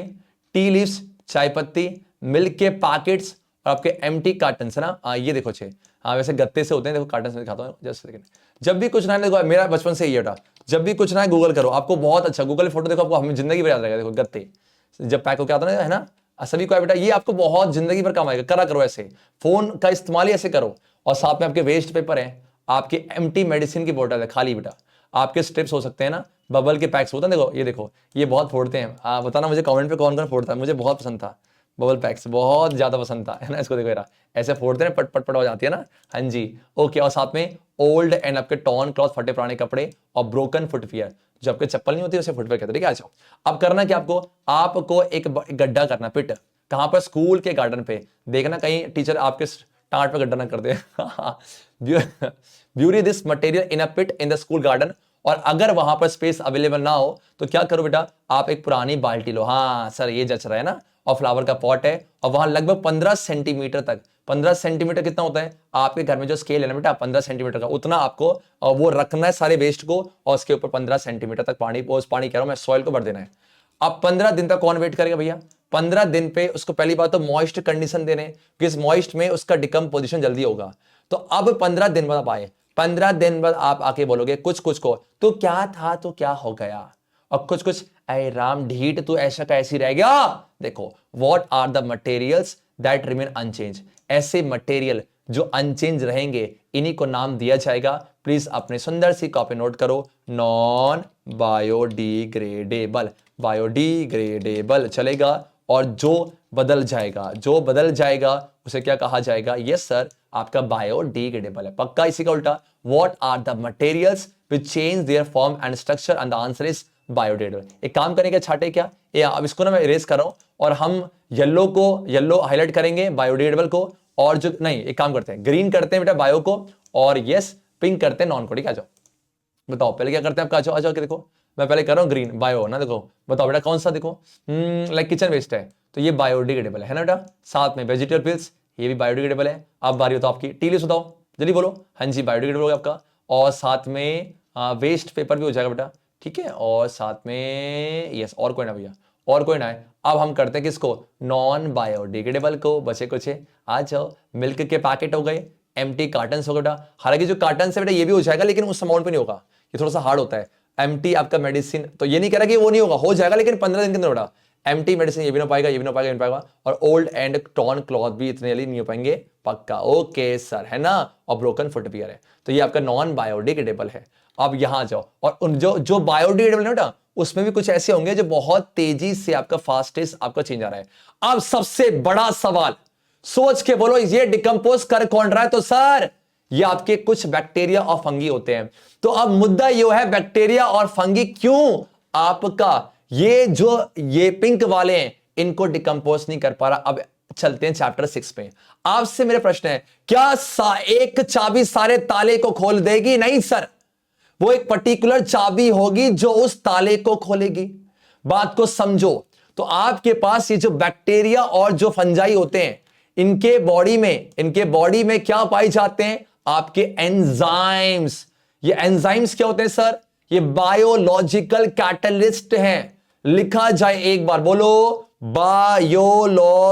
[SPEAKER 1] टी लीव्स, चाय पत्ती, मिल्क के पैकेट्स, और आपके एम्प्टी कार्टन्स, है ना। ये देखो छे, हाँ वैसे गत्ते से होते हैं, देखो कार्टन से दिखाता हूँ जस्ट सेकंड। जब भी कुछ ना है, देखो मेरा बचपन से ही है बेटा, जब भी कुछ ना है गूगल करो, आपको बहुत अच्छा, गूगल फोटो देखो, आपको हमें जिंदगी भर याद रहेगा। देखो गत्ते जब पैक होकर आता है ना, सभी को बेटा, ये आपको बहुत जिंदगी भर काम आएगा। करा करो ऐसे, फोन का इस्तेमाल ही ऐसे करो। और साथ में आपके वेस्ट पेपर है, आपके एम्प्टी मेडिसिन की बोतल है खाली बेटा, आपके स्ट्रिप्स हो सकते हैं ना, बबल के पैक्स होते हैं, देखो ये देखो, ये बहुत फोड़ते हैं। बताना मुझे कमेंट पे कौन कौन फोड़ता है, मुझे बहुत पसंद था बबल पैक्स, बहुत ज्यादा पसंद था, है ना। इसको देखो यार, ऐसे फोड़ते हैं, पट पट पट हो जाती है ना। हाँ जी, ओके। और साथ में ओल्ड एंड आपके टॉर्न क्लॉथ, फटे पुराने कपड़े, और ब्रोकन फुटवियर, जो आपके चप्पल नहीं होती उसे फुटवियर कहते हैं, ठीक है। आ जाओ। अब करना क्या आपको एक गड्ढा करना, पिट, कहां पर, स्कूल के गार्डन पे। देखना कहीं टीचर आपके टाट पे गड्ढा ना कर दे। Bury this material in a pit in the school garden. और अगर वहां पर स्पेस अवेलेबल ना हो तो क्या करो बेटा, आप एक पुरानी बाल्टी लो, हाँ सर ये जच रहा है ना, और फ्लावर का पॉट है, और वहां लगभग 15 सेंटीमीटर तक, 15 सेंटीमीटर कितना होता है आपके घर में जो स्केल है ना बेटा, 15 सेंटीमीटर का, उतना आपको वो रखना है सारे वेस्ट को, और उसके ऊपर 15 सेंटीमीटर तक पानी कह रहा हूं मैं, सॉइल को भर देना है। अब 15 दिन तक कौन वेट करेगा भैया, 15 दिन पे उसको पहली बात तो मॉइस्ट कंडीशन देने, क्योंकि मॉइस्ट में उसका डिकम्पोजिशन जल्दी होगा। तो अब 15 दिन बाद आप आए, 15 दिन बाद आप आके बोलोगे कुछ कुछ को, तो क्या था तो क्या हो गया, और कुछ कुछ ऐ राम ढीठ तू ऐसा कैसी रह गया। देखो, what are the materials that remain unchange, ऐसे मटेरियल जो अनचेंज रहेंगे, इन्हीं को नाम दिया जाएगा। प्लीज अपने सुंदर सी कॉपी नोट करो, नॉन बायोडिग्रेडेबल, बायोडिग्रेडेबल चलेगा। और जो बदल जाएगा उसे क्या कहा जाएगा, यस सर, आपका बायोडिग्रेडेबल है, पक्का। इसी का उल्टा, what are the materials which change their form and structure, and the answer is biodegradable. एक काम करेंगे, छाटे क्या, अब इसको ना मैं इरेज कर रहा हूं, और हम येलो हाईलाइट करेंगे बायोडिग्रेडेबल को, और जो नहीं, एक काम करते हैं, ग्रीन करते हैं बेटा बायो को, और यस पिंक करते हैं नॉन को, ठीक है। आ जाओ, बताओ पहले क्या करते हैं आपका, आ जाओ, देखो मैं पहले कर रहा हूँ ग्रीन बायो ना, देखो बताओ बेटा कौन सा, देखो लाइक किचन वेस्ट है तो ये बायोडिग्रेडेबल है ना बेटा। साथ में वेजिटेबल पिल्स, ये भी बायोडिग्रेडेबल है। अब बारी होता आपकी, टी लीव्स बताओ, जल्दी बोलो, हाँ जी बायोडिग्रेडेबल हो गया आपका। और साथ में वेस्ट पेपर भी हो जाएगा बेटा, ठीक है। और साथ में यस, और कोई ना भैया, और कोई ना है। अब हम करते हैं किसको, नॉन बायोडिग्रेडेबल को, बचे कुछ है। आ जाओ, मिल्क के पैकेट हो गए, एम्प्टी कार्टन्स हो बेटा, हालांकि जो कार्टन्स है बेटा ये भी हो जाएगा, लेकिन उस अमाउंट पे नहीं होगा, ये थोड़ा सा हार्ड होता है। एम्प्टी आपका मेडिसिन, तो ये नहीं कह रहा कि वो नहीं होगा, हो जाएगा, लेकिन 15 दिन के अंदर बेटा। एम्प्टी मेडिसिन ये भी ना पाएगा, ये भी ना पाएगा, ये भी पाएगा। और ओल्ड एंड टॉर्न क्लॉथ भी इतने जल्दी नहीं हो पाएंगे, पक्का, ओके सर, है ना। और ब्रोकन फुटवियर है, तो ये आपका नॉन बायोडिग्रेडेबल है। अब यहां जाओ, और जो बायोडिग्रेडेबल है बेटा, उसमें भी कुछ ऐसे होंगे जो बहुत तेजी से आपका फास्टेस्ट आपका चेंज आ रहा है। अब सबसे बड़ा सवाल, सोच के बोलो, ये डिकम्पोज कर कौन रहा है, तो सर ये आपके कुछ बैक्टीरिया और फंगी होते हैं। तो अब मुद्दा ये है, बैक्टीरिया और फंगी क्यों आपका ये पिंक वाले हैं, इनको डिकम्पोज नहीं कर पा रहा। अब चलते हैं चैप्टर 6 में। आपसे मेरे प्रश्न है, क्या एक चाबी सारे ताले को खोल देगी? नहीं सर, वो एक पर्टिकुलर चाबी होगी जो उस ताले को खोलेगी। बात को समझो। तो आपके पास ये जो बैक्टीरिया और जो फंजाई होते हैं, इनके बॉडी में क्या पाए जाते हैं? आपके एंजाइम्स। ये एंजाइम्स क्या होते हैं सर? ये बायोलॉजिकल कैटलिस्ट हैं। लिखा जाए एक बार, बोलो, बायोलॉजिकल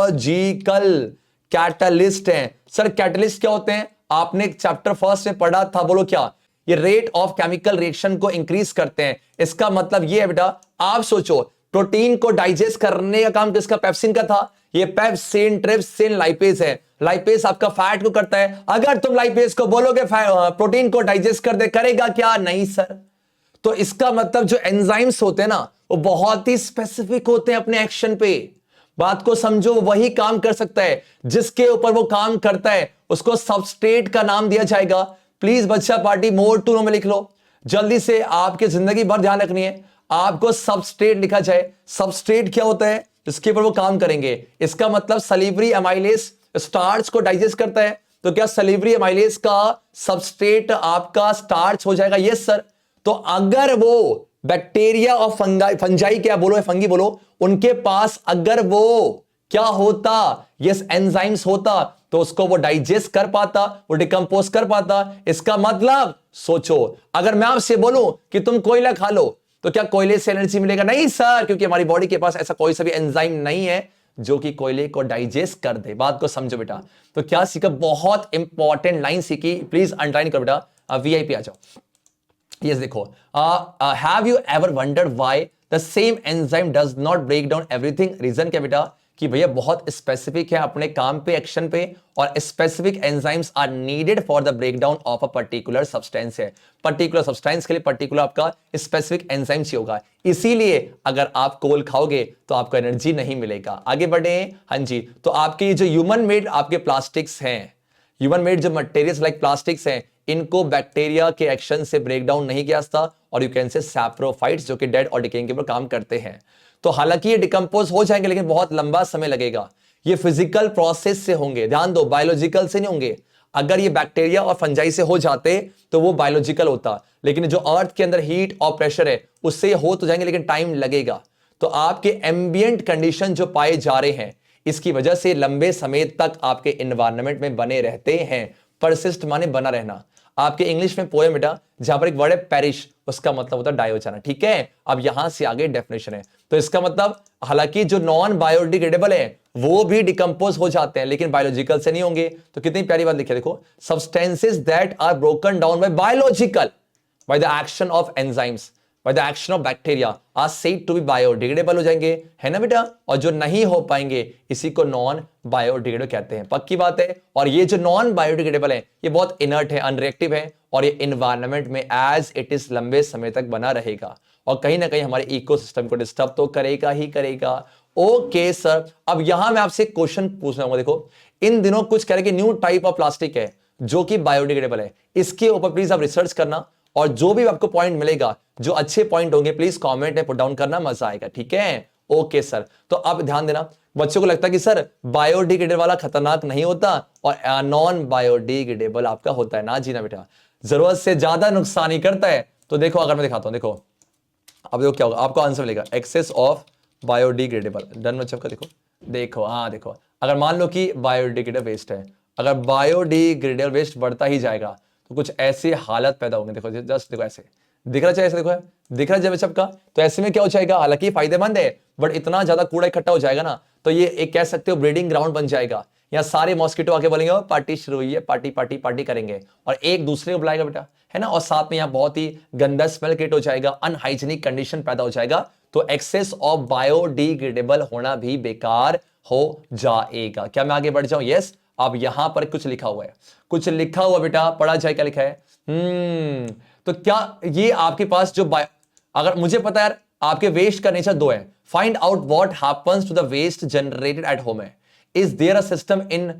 [SPEAKER 1] कैटलिस्ट हैं। सर कैटलिस्ट क्या होते हैं? आपने चैप्टर 1 में पढ़ा था, बोलो क्या? ये रेट ऑफ केमिकल रिएक्शन को इंक्रीज करते हैं। इसका मतलब ये है बेटा, आप सोचो प्रोटीन को डाइजेस्ट करने का काम किसका? पेप्सिन का था। ये पेप्सिन, ट्रिप्सिन, लाइपेज है। लाइपेज आपका फैट को करता है। अगर तुम लाइपेज को बोलोगे प्रोटीन को डाइजेस्ट कर दे, करेगा क्या? नहीं सर। तो इसका मतलब जो एंजाइम्स होते हैं ना, वो बहुत ही स्पेसिफिक होते हैं अपने एक्शन पे। बात को समझो, वही काम कर सकता है जिसके ऊपर वो काम करता है, उसको सबस्ट्रेट का नाम दिया जाएगा। प्लीज बच्चा पार्टी मोर टू नो में लिख लो जल्दी से, आपकी जिंदगी भर ध्यान रखनी है। आपको सबस्ट्रेट लिखा जाए। सबस्ट्रेट क्या होता है? इसके ऊपर वो काम करेंगे। इसका मतलब सलीवरी एमाइलेज स्टार्च को डाइजेस्ट करता है, तो क्या सलीवरी एमाइलेज का सबस्ट्रेट आपका स्टार्च हो जाएगा? Yes sir. तो अगर वो बैक्टीरिया और फंजाई, क्या बोलो, फंगी बोलो, उनके पास अगर वो क्या होता? यस, एंजाइम्स होता, तो उसको वो डाइजेस्ट कर पाता, वो डिकम्पोज कर पाता। इसका मतलब सोचो, अगर मैं आपसे बोलूं कि तुम कोयला खा लो, तो क्या कोयले से एनर्जी मिलेगा? नहीं सर, क्योंकि हमारी बॉडी के पास ऐसा कोई सा भी एंजाइम नहीं है जो कि कोयले को डाइजेस्ट कर दे। बात को समझो बेटा। तो क्या सीखा? बहुत इंपॉर्टेंट लाइन सीखी, प्लीज अंडरलाइन करो बेटा। वीआईपी आ जाओ। यस देखो, have you ever wondered why the same enzyme does not break down everything? Reason क्या बेटा? कि भैया बहुत स्पेसिफिक है अपने काम पे, एक्शन पे, और specific enzymes are needed for the breakdown of a particular substance है। पर्टिकुलर सब्सटेंस के लिए पर्टिकुलर आपका स्पेसिफिक एंजाइम चाहिए होगा। इसीलिए अगर आप कोल खाओगे तो आपको एनर्जी नहीं मिलेगा। आगे बढ़े। हाँ जी, तो आपके जो ह्यूमन मेड आपके प्लास्टिक्स हैं, ह्यूमन मेड जो मटेरियल्स लाइक प्लास्टिक्स हैं, इनको बैक्टीरिया के एक्शन से ब्रेक डाउन नहीं किया जाता, और यू कैन से सैप्रोफाइट्स जो कि डेड और डिकेइंग के ऊपर काम करते हैं। तो हालांकि ये डिकम्पोज हो जाएंगे, लेकिन बहुत लंबा समय लगेगा। ये फिजिकल प्रोसेस से होंगे, ध्यान दो, बायोलॉजिकल से नहीं होंगे। अगर ये बैक्टीरिया और फंजाई से हो जाते तो वो बायोलॉजिकल होता, लेकिन जो अर्थ के अंदर हीट और प्रेशर है उससे हो तो जाएंगे, लेकिन टाइम लगेगा। तो आपके एम्बियंट कंडीशन जो पाए जा रहे हैं, इसकी वजह से लंबे समय तक आपके एनवायरनमेंट में बने रहते हैं। परसिस्ट माने बना रहना। आपके इंग्लिश में पोएम बेटा, जहां पर एक वर्ड है पेरिश, उसका मतलब होता है डाई हो जाना। ठीक है, अब यहां से आगे डेफिनेशन है। तो इसका मतलब हालांकि जो नॉन बायोडिग्रेडेबल है वो भी डिकम्पोज हो जाते हैं, लेकिन बायोलॉजिकल से नहीं होंगे। तो कितनी प्यारी बात लिखी है, देखो, substances that are broken down by biological by the action of enzymes by the action of bacteria are said to be biodegradable हो जाएंगे, है ना बेटा। और जो नहीं हो पाएंगे इसी को नॉन बायोडिग्रेडेबल कहते हैं। पक्की बात है। और ये जो नॉन बायोडिग्रेडेबल है ये बहुत इनर्ट है, अनरिएक्टिव है, और ये एनवायरनमेंट में एज इट इज लंबे समय तक बना रहेगा, और कहीं ना कहीं हमारे इकोसिस्टम को डिस्टर्ब तो करेगा ही करेगा। ओके सर, अब यहां मैं आपसे क्वेश्चन पूछना होगा। देखो, इन दिनों कुछ कह रहे कि न्यू टाइप ऑफ प्लास्टिक है जो कि बायोडिग्रेडेबल है। इसके ऊपर प्लीज आप रिसर्च करना, और जो भी आपको पॉइंट मिलेगा, जो अच्छे पॉइंट होंगे, प्लीज कमेंट में पुट डाउन करना, मजा आएगा। ठीक है, ओके सर। तो अब ध्यान देना, बच्चों को लगता है कि सर बायोडिग्रेडेबल वाला खतरनाक नहीं होता और नॉन बायोडिग्रेडेबल आपका होता है। ना जी ना बेटा, जरूरत से ज्यादा नुकसान ही करता है। तो देखो, अगर मैं दिखाता हूं, देखो अब देखो क्या होगा, आपको आंसर मिलेगा एक्सेस ऑफ बायोडिग्रेडेबल। डन बच्चों का, देखो देखो, हाँ देखो, अगर मान लो कि बायोडिग्रेडेबल वेस्ट है, अगर बायोडिग्रेडेबल वेस्ट बढ़ता ही जाएगा तो कुछ ऐसी हालत पैदा होंगे। देखो जस्ट देखो, ऐसे दिख रहा है, ऐसे देखो, दिख रहा है जब सबका। तो ऐसे में क्या हो जाएगा, हालांकि फायदेमंद है, बट इतना ज्यादा कूड़ा इकट्ठा हो जाएगा ना, तो ये एक कह सकते हो ब्रीडिंग ग्राउंड बन जाएगा। यहाँ सारे मॉस्किटो आके बोलेंगे पार्टी शुरू हुई है, पार्टी पार्टी पार्टी करेंगे, और एक दूसरे को बुलाएगा बेटा, है ना। और साथ में यहाँ बहुत ही गंदा स्मेल क्रिएट हो जाएगा, अनहाइजीनिक कंडीशन पैदा हो जाएगा। तो एक्सेस ऑफ बायोडिग्रेडेबल होना भी बेकार हो जाएगा। क्या मैं आगे बढ़ जाऊं? यस। अब यहां पर कुछ लिखा हुआ है, कुछ लिखा हुआ बेटा, पढ़ा जाए, क्या लिखा है? तो क्या ये आपके पास जो अगर मुझे पता है यार, आपके वेस्ट का नेचर दो है। Find out what happens to the waste generated at home है। Is there a system in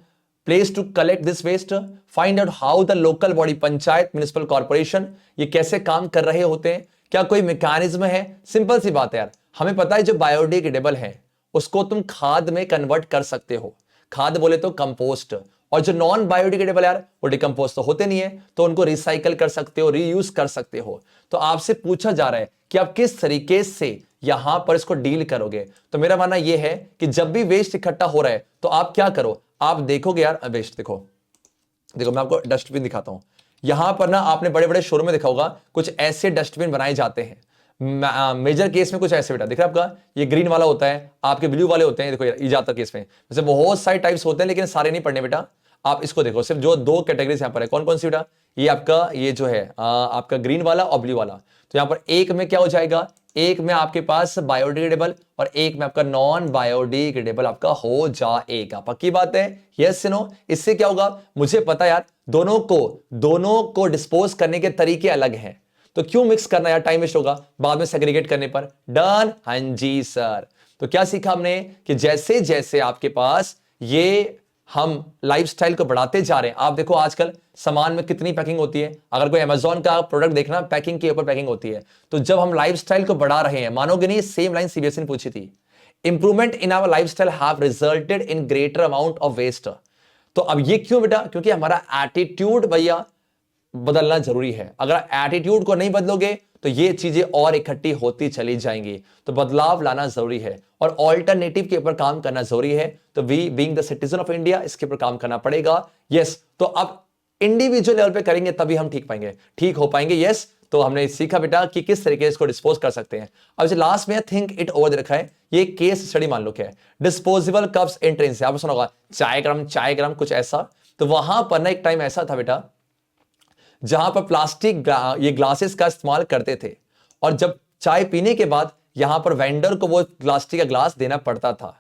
[SPEAKER 1] place to collect this waste? Find out how the local body, panchayat, municipal corporation, ये कैसे काम कर रहे होते हैं? क्या कोई मैकेनिज्म है? सिंपल सी बात है यार, हमें पता है जो बायोडिग्रेडेबल है उसको तुम खाद में कन्वर्ट कर सकते हो। खाद बोले तो कंपोस्ट। और जो नॉन बायोडिग्रेडेबल यार, वो डिकम्पोज तो होते नहीं है, तो उनको रिसाइकल कर सकते हो, रीयूज कर सकते हो। तो आपसे पूछा जा रहा है कि आप किस तरीके से यहां पर इसको डील करोगे। तो मेरा मानना यह है कि जब भी वेस्ट इकट्ठा हो रहा है तो आप क्या करो, आप देखोगे यार वेस्ट, देखो देखो मैं आपको डस्टबिन दिखाता हूं। यहां पर ना आपने बड़े बड़े शोरूम में देखा होगा, कुछ ऐसे डस्टबिन बनाए जाते हैं। मेजर केस में कुछ ऐसे बेटा दिख रहा है आपका, ये ग्रीन वाला होता है, आपके ब्लू वाले होते हैं। देखो इजादा केस में वैसे बहुत सारे टाइप्स होते हैं, लेकिन सारे नहीं पढ़ने बेटा। आप इसको देखो, सिर्फ जो दो कैटेगरीज यहां पर है, कौन कौन सी बेटा? ये आपका, ये जो है आपका ग्रीन वाला और ब्लू वाला। तो यहां पर एक में क्या हो जाएगा, एक में आपके पास बायोडिग्रेडेबल और एक में आपका नॉन बायोडिग्रेडेबल आपका हो जाएगा। पक्की बात है? Yes no. इससे क्या होगा, मुझे पता यार दोनों को डिस्पोज करने के तरीके अलग हैं, तो क्यों मिक्स करना यार, टाइम वेस्ट होगा बाद में सेग्रीगेट करने पर। डन? हाँ जी सर। तो क्या सीखा हमने कि जैसे जैसे आपके पास ये हम लाइफस्टाइल को बढ़ाते जा रहे हैं, आप देखो आजकल सामान में कितनी पैकिंग होती है। अगर कोई अमेजोन का प्रोडक्ट देखना, पैकिंग के ऊपर पैकिंग होती है। तो जब हम लाइफस्टाइल को बढ़ा रहे हैं, मानोगे नहीं, सेम लाइन सीबीएसई ने पूछी थी, improvement in our lifestyle have resulted in greater amount of waste. तो अब ये क्यों बेटा? क्योंकि हमारा एटीट्यूड भैया बदलना जरूरी है। अगर एटीट्यूड को नहीं बदलोगे तो ये चीजें और इकट्ठी होती चली जाएंगी। तो बदलाव लाना जरूरी है और ऑल्टरनेटिव के ऊपर काम करना जरूरी है। तो we being the citizen of India, इसके ऊपर काम करना पड़ेगा। यस, तो अब इंडिविजुअल लेवल पे करेंगे तभी हम ठीक हो पाएंगे। यस, तो हमने सीखा बेटा कि किस तरीके से इसको डिस्पोज कर सकते हैं। अब जो लास्ट में थिंक इट ओवर दे रखा है, ये केस स्टडी मान लो क्या है, डिस्पोजेबल कप्स इन ट्रेन से। आपने सुना होगा चाय ग्राम कुछ ऐसा। तो वहां पर ना एक टाइम ऐसा था बेटा जहां पर प्लास्टिक ये ग्लासेस का इस्तेमाल करते थे, और जब चाय पीने के बाद यहां पर वेंडर को वो प्लास्टिक का ग्लास देना पड़ता था।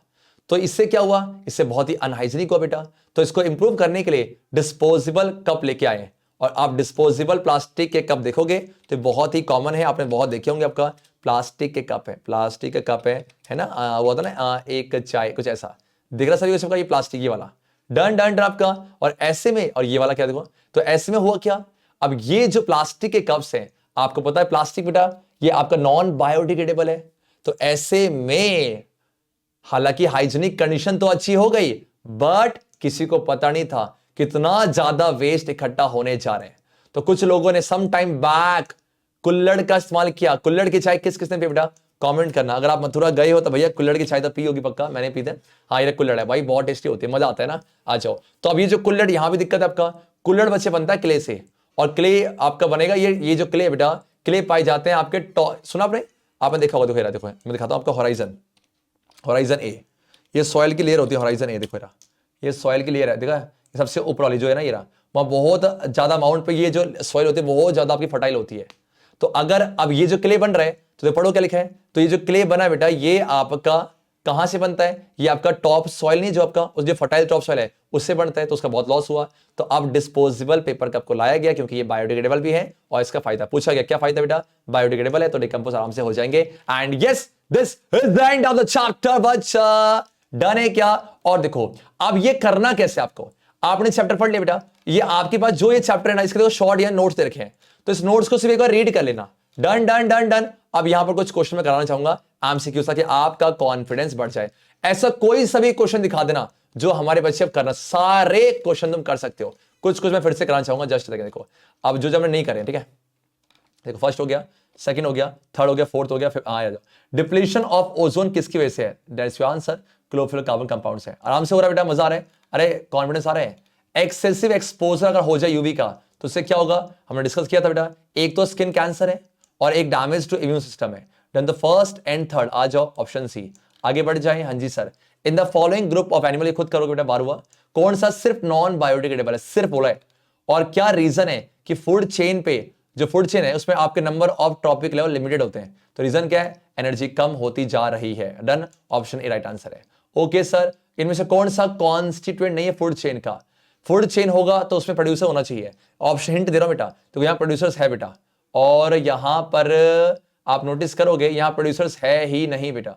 [SPEAKER 1] तो इससे क्या हुआ, इससे बहुत ही अनहाइजीनिक हुआ बेटा। तो इसको इंप्रूव करने के लिए डिस्पोजेबल कप लेके आए। और आप डिस्पोजेबल प्लास्टिक के कप देखोगे तो बहुत ही कॉमन है, आपने बहुत देखे होंगे। आपका प्लास्टिक के कप है, प्लास्टिक का कप है ना, वो होता ना एक चाय कुछ ऐसा दिख रहा सभी सबका, ये प्लास्टिक ये वाला। डन डन डन आपका। और ऐसे में, और ये वाला क्या देखो, तो ऐसे में हुआ क्या, अब ये जो प्लास्टिक के कप्स हैं, आपको पता है प्लास्टिक बेटा ये आपका नॉन बायोडिग्रेडेबल है। तो ऐसे में हालांकि हाइजीनिक कंडीशन तो अच्छी हो गई, बट किसी को पता नहीं था कितना ज्यादा वेस्ट इकट्ठा होने जा रहे हैं। तो कुछ लोगों ने सम टाइम बैक कुल्हड़ का इस्तेमाल किया। कुल्हड़ की चाय किस किसने पी बेटा, कमेंट करना। अगर आप मथुरा गए हो तो भैया कुल्हड़ की चाय तो पी होगी पक्का, मैंने पी थे। हाँ ये कुल्हड़ है भाई, बहुत टेस्टी होती है, मजा आता है ना, आ जाओ। तो अब ये जो कुल्हड़, यहां भी दिक्कत है आपका, कुल्हड़ बच्चे बनता है क्ले से, और क्ले आपका बनेगा ये जो क्ले बेटा, क्ले पाए जाते हैं आपके सुना आपने देखा होगा, देखो मैं दिखाता हूं आपका होराइजन ए, ये सॉइल की लेयर होती है। होराइजन ए देखो ये सॉइल की लेयर है, देखा सबसे ऊपर वाली जो है ना, ये वहां बहुत ज्यादा अमाउंट पे ये जो सॉइल होती है बहुत ज्यादा आपकी फर्टाइल होती है। तो अगर अब ये जो क्ले बन रहा है, तो पढ़ो क्या लिखा है, तो ये जो क्ले बना है बेटा, ये आपका कहां से बनता है, ये आपका टॉप सॉइल नहीं, जो आपका उस जो फर्टाइल टॉप सॉइल है उससे बनता है। तो उसका बहुत लॉस हुआ। तो अब डिस्पोजेबल पेपर कप को लाया गया क्योंकि ये बायोडिग्रेडेबल भी है, और इसका फायदा पूछा गया, क्या फायदा बेटा, बायोडिग्रेडेबल है तो डिकम्पोज आराम से हो जाएंगे। And yes, this is the end of the chapter बच्चा। डन है क्या? और देखो अब ये करना कैसे, आपने चैप्टर पढ़ लिया बेटा, ये आपके पास जो ये चैप्टर है ना, इसके शॉर्ट या नोट्स दे रखे हैं, तो इस नोट्स को सिर्फ एक बार रीड कर लेना। Done done done done. अब यहां पर कुछ क्वेश्चन मैं कराना चाहूंगा एमसीक्यू, ताकि आपका कॉन्फिडेंस बढ़ जाए। ऐसा कोई सभी क्वेश्चन दिखा देना जो हमारे बच्चे अब करना, सारे क्वेश्चन तुम कर सकते हो। कुछ मैं फिर से कराना चाहूंगा, जस्ट देखो अब जो हमने नहीं करे, ठीक है। देखो फर्स्ट हो गया, सेकंड हो गया, थर्ड हो गया, फोर्थ हो गया, फिर आ जाओ। डिप्लीशन ऑफ ओजोन किसकी वजह से है? That's your answer, chlorofluorocarbon compounds है। आराम से हो रहा है बेटा, मजा आ रहा है, अरे कॉन्फिडेंस आ रहा है। एक्सेसिव एक्सपोजर अगर हो जाए यूवी का, तो उससे क्या होगा, हमने डिस्कस किया था बेटा, एक तो स्किन कैंसर है और एक डैमेज टू इम्यून सिस्टम है। Then the first and third, आ जाओ ऑप्शन सी, आगे बढ़ जाए। हाँ जी सर। In the following group of animal, खुद करोगे बेटा, बार हुआ, कौन सा सिर्फ नॉन बायोडिग्रेडेबल है, सिर्फ बोला है, और क्या रीजन है कि फूड चेन पे, जो फूड चेन है उसमें आपके number of trophic level limited होते हैं। तो रीजन क्या है, एनर्जी कम होती जा रही है। Done, option A right answer है। ओके सर, इनमें से कौन सा कॉन्स्टिट्यूएंट नहीं है फूड चेन का? फूड चेन होगा तो उसमें प्रोड्यूसर होना चाहिए। ऑप्शन हिंट दे रहा हूं बेटा, तो यहां प्रोड्यूसर्स है बेटा, और यहां पर आप नोटिस करोगे यहां प्रोड्यूसर्स है ही नहीं बेटा।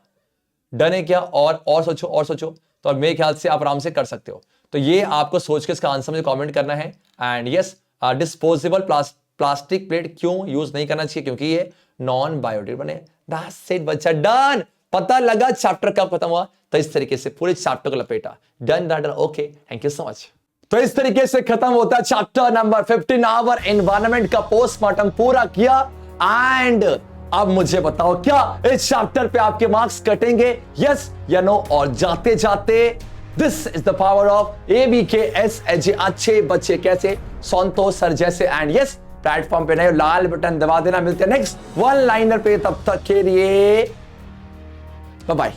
[SPEAKER 1] डन है क्या? और सोचो, तो मेरे ख्याल से आप आराम से कर सकते हो। तो ये आपको सोच के इसका आंसर मुझे कमेंट करना है। And yes, disposable plastic plate क्यों यूज नहीं करना चाहिए, क्योंकि ये नॉन बायोडिग्रेडेबल है। दैट्स इट बच्चा, डन। पता लगा चैप्टर कब खत्म हुआ, तो इस तरीके से पूरे चैप्टर को लपेटा। Done done done, okay, thank you so much. तो इस तरीके से खत्म होता है चैप्टर नंबर 15 आवर एनवायरनमेंट का पोस्टमार्टम पूरा किया। एंड अब मुझे बताओ, क्या इस चैप्टर पे आपके मार्क्स कटेंगे, यस या नो? और जाते जाते, this is the power of ABKSHJ। अच्छे बच्चे कैसे, संतोष सर जैसे। एंड यस, प्लेटफॉर्म पे नए लाल बटन दबा देना। मिलते हैं नेक्स्ट वन लाइनर पे, तब तक के लिए बाय बाय।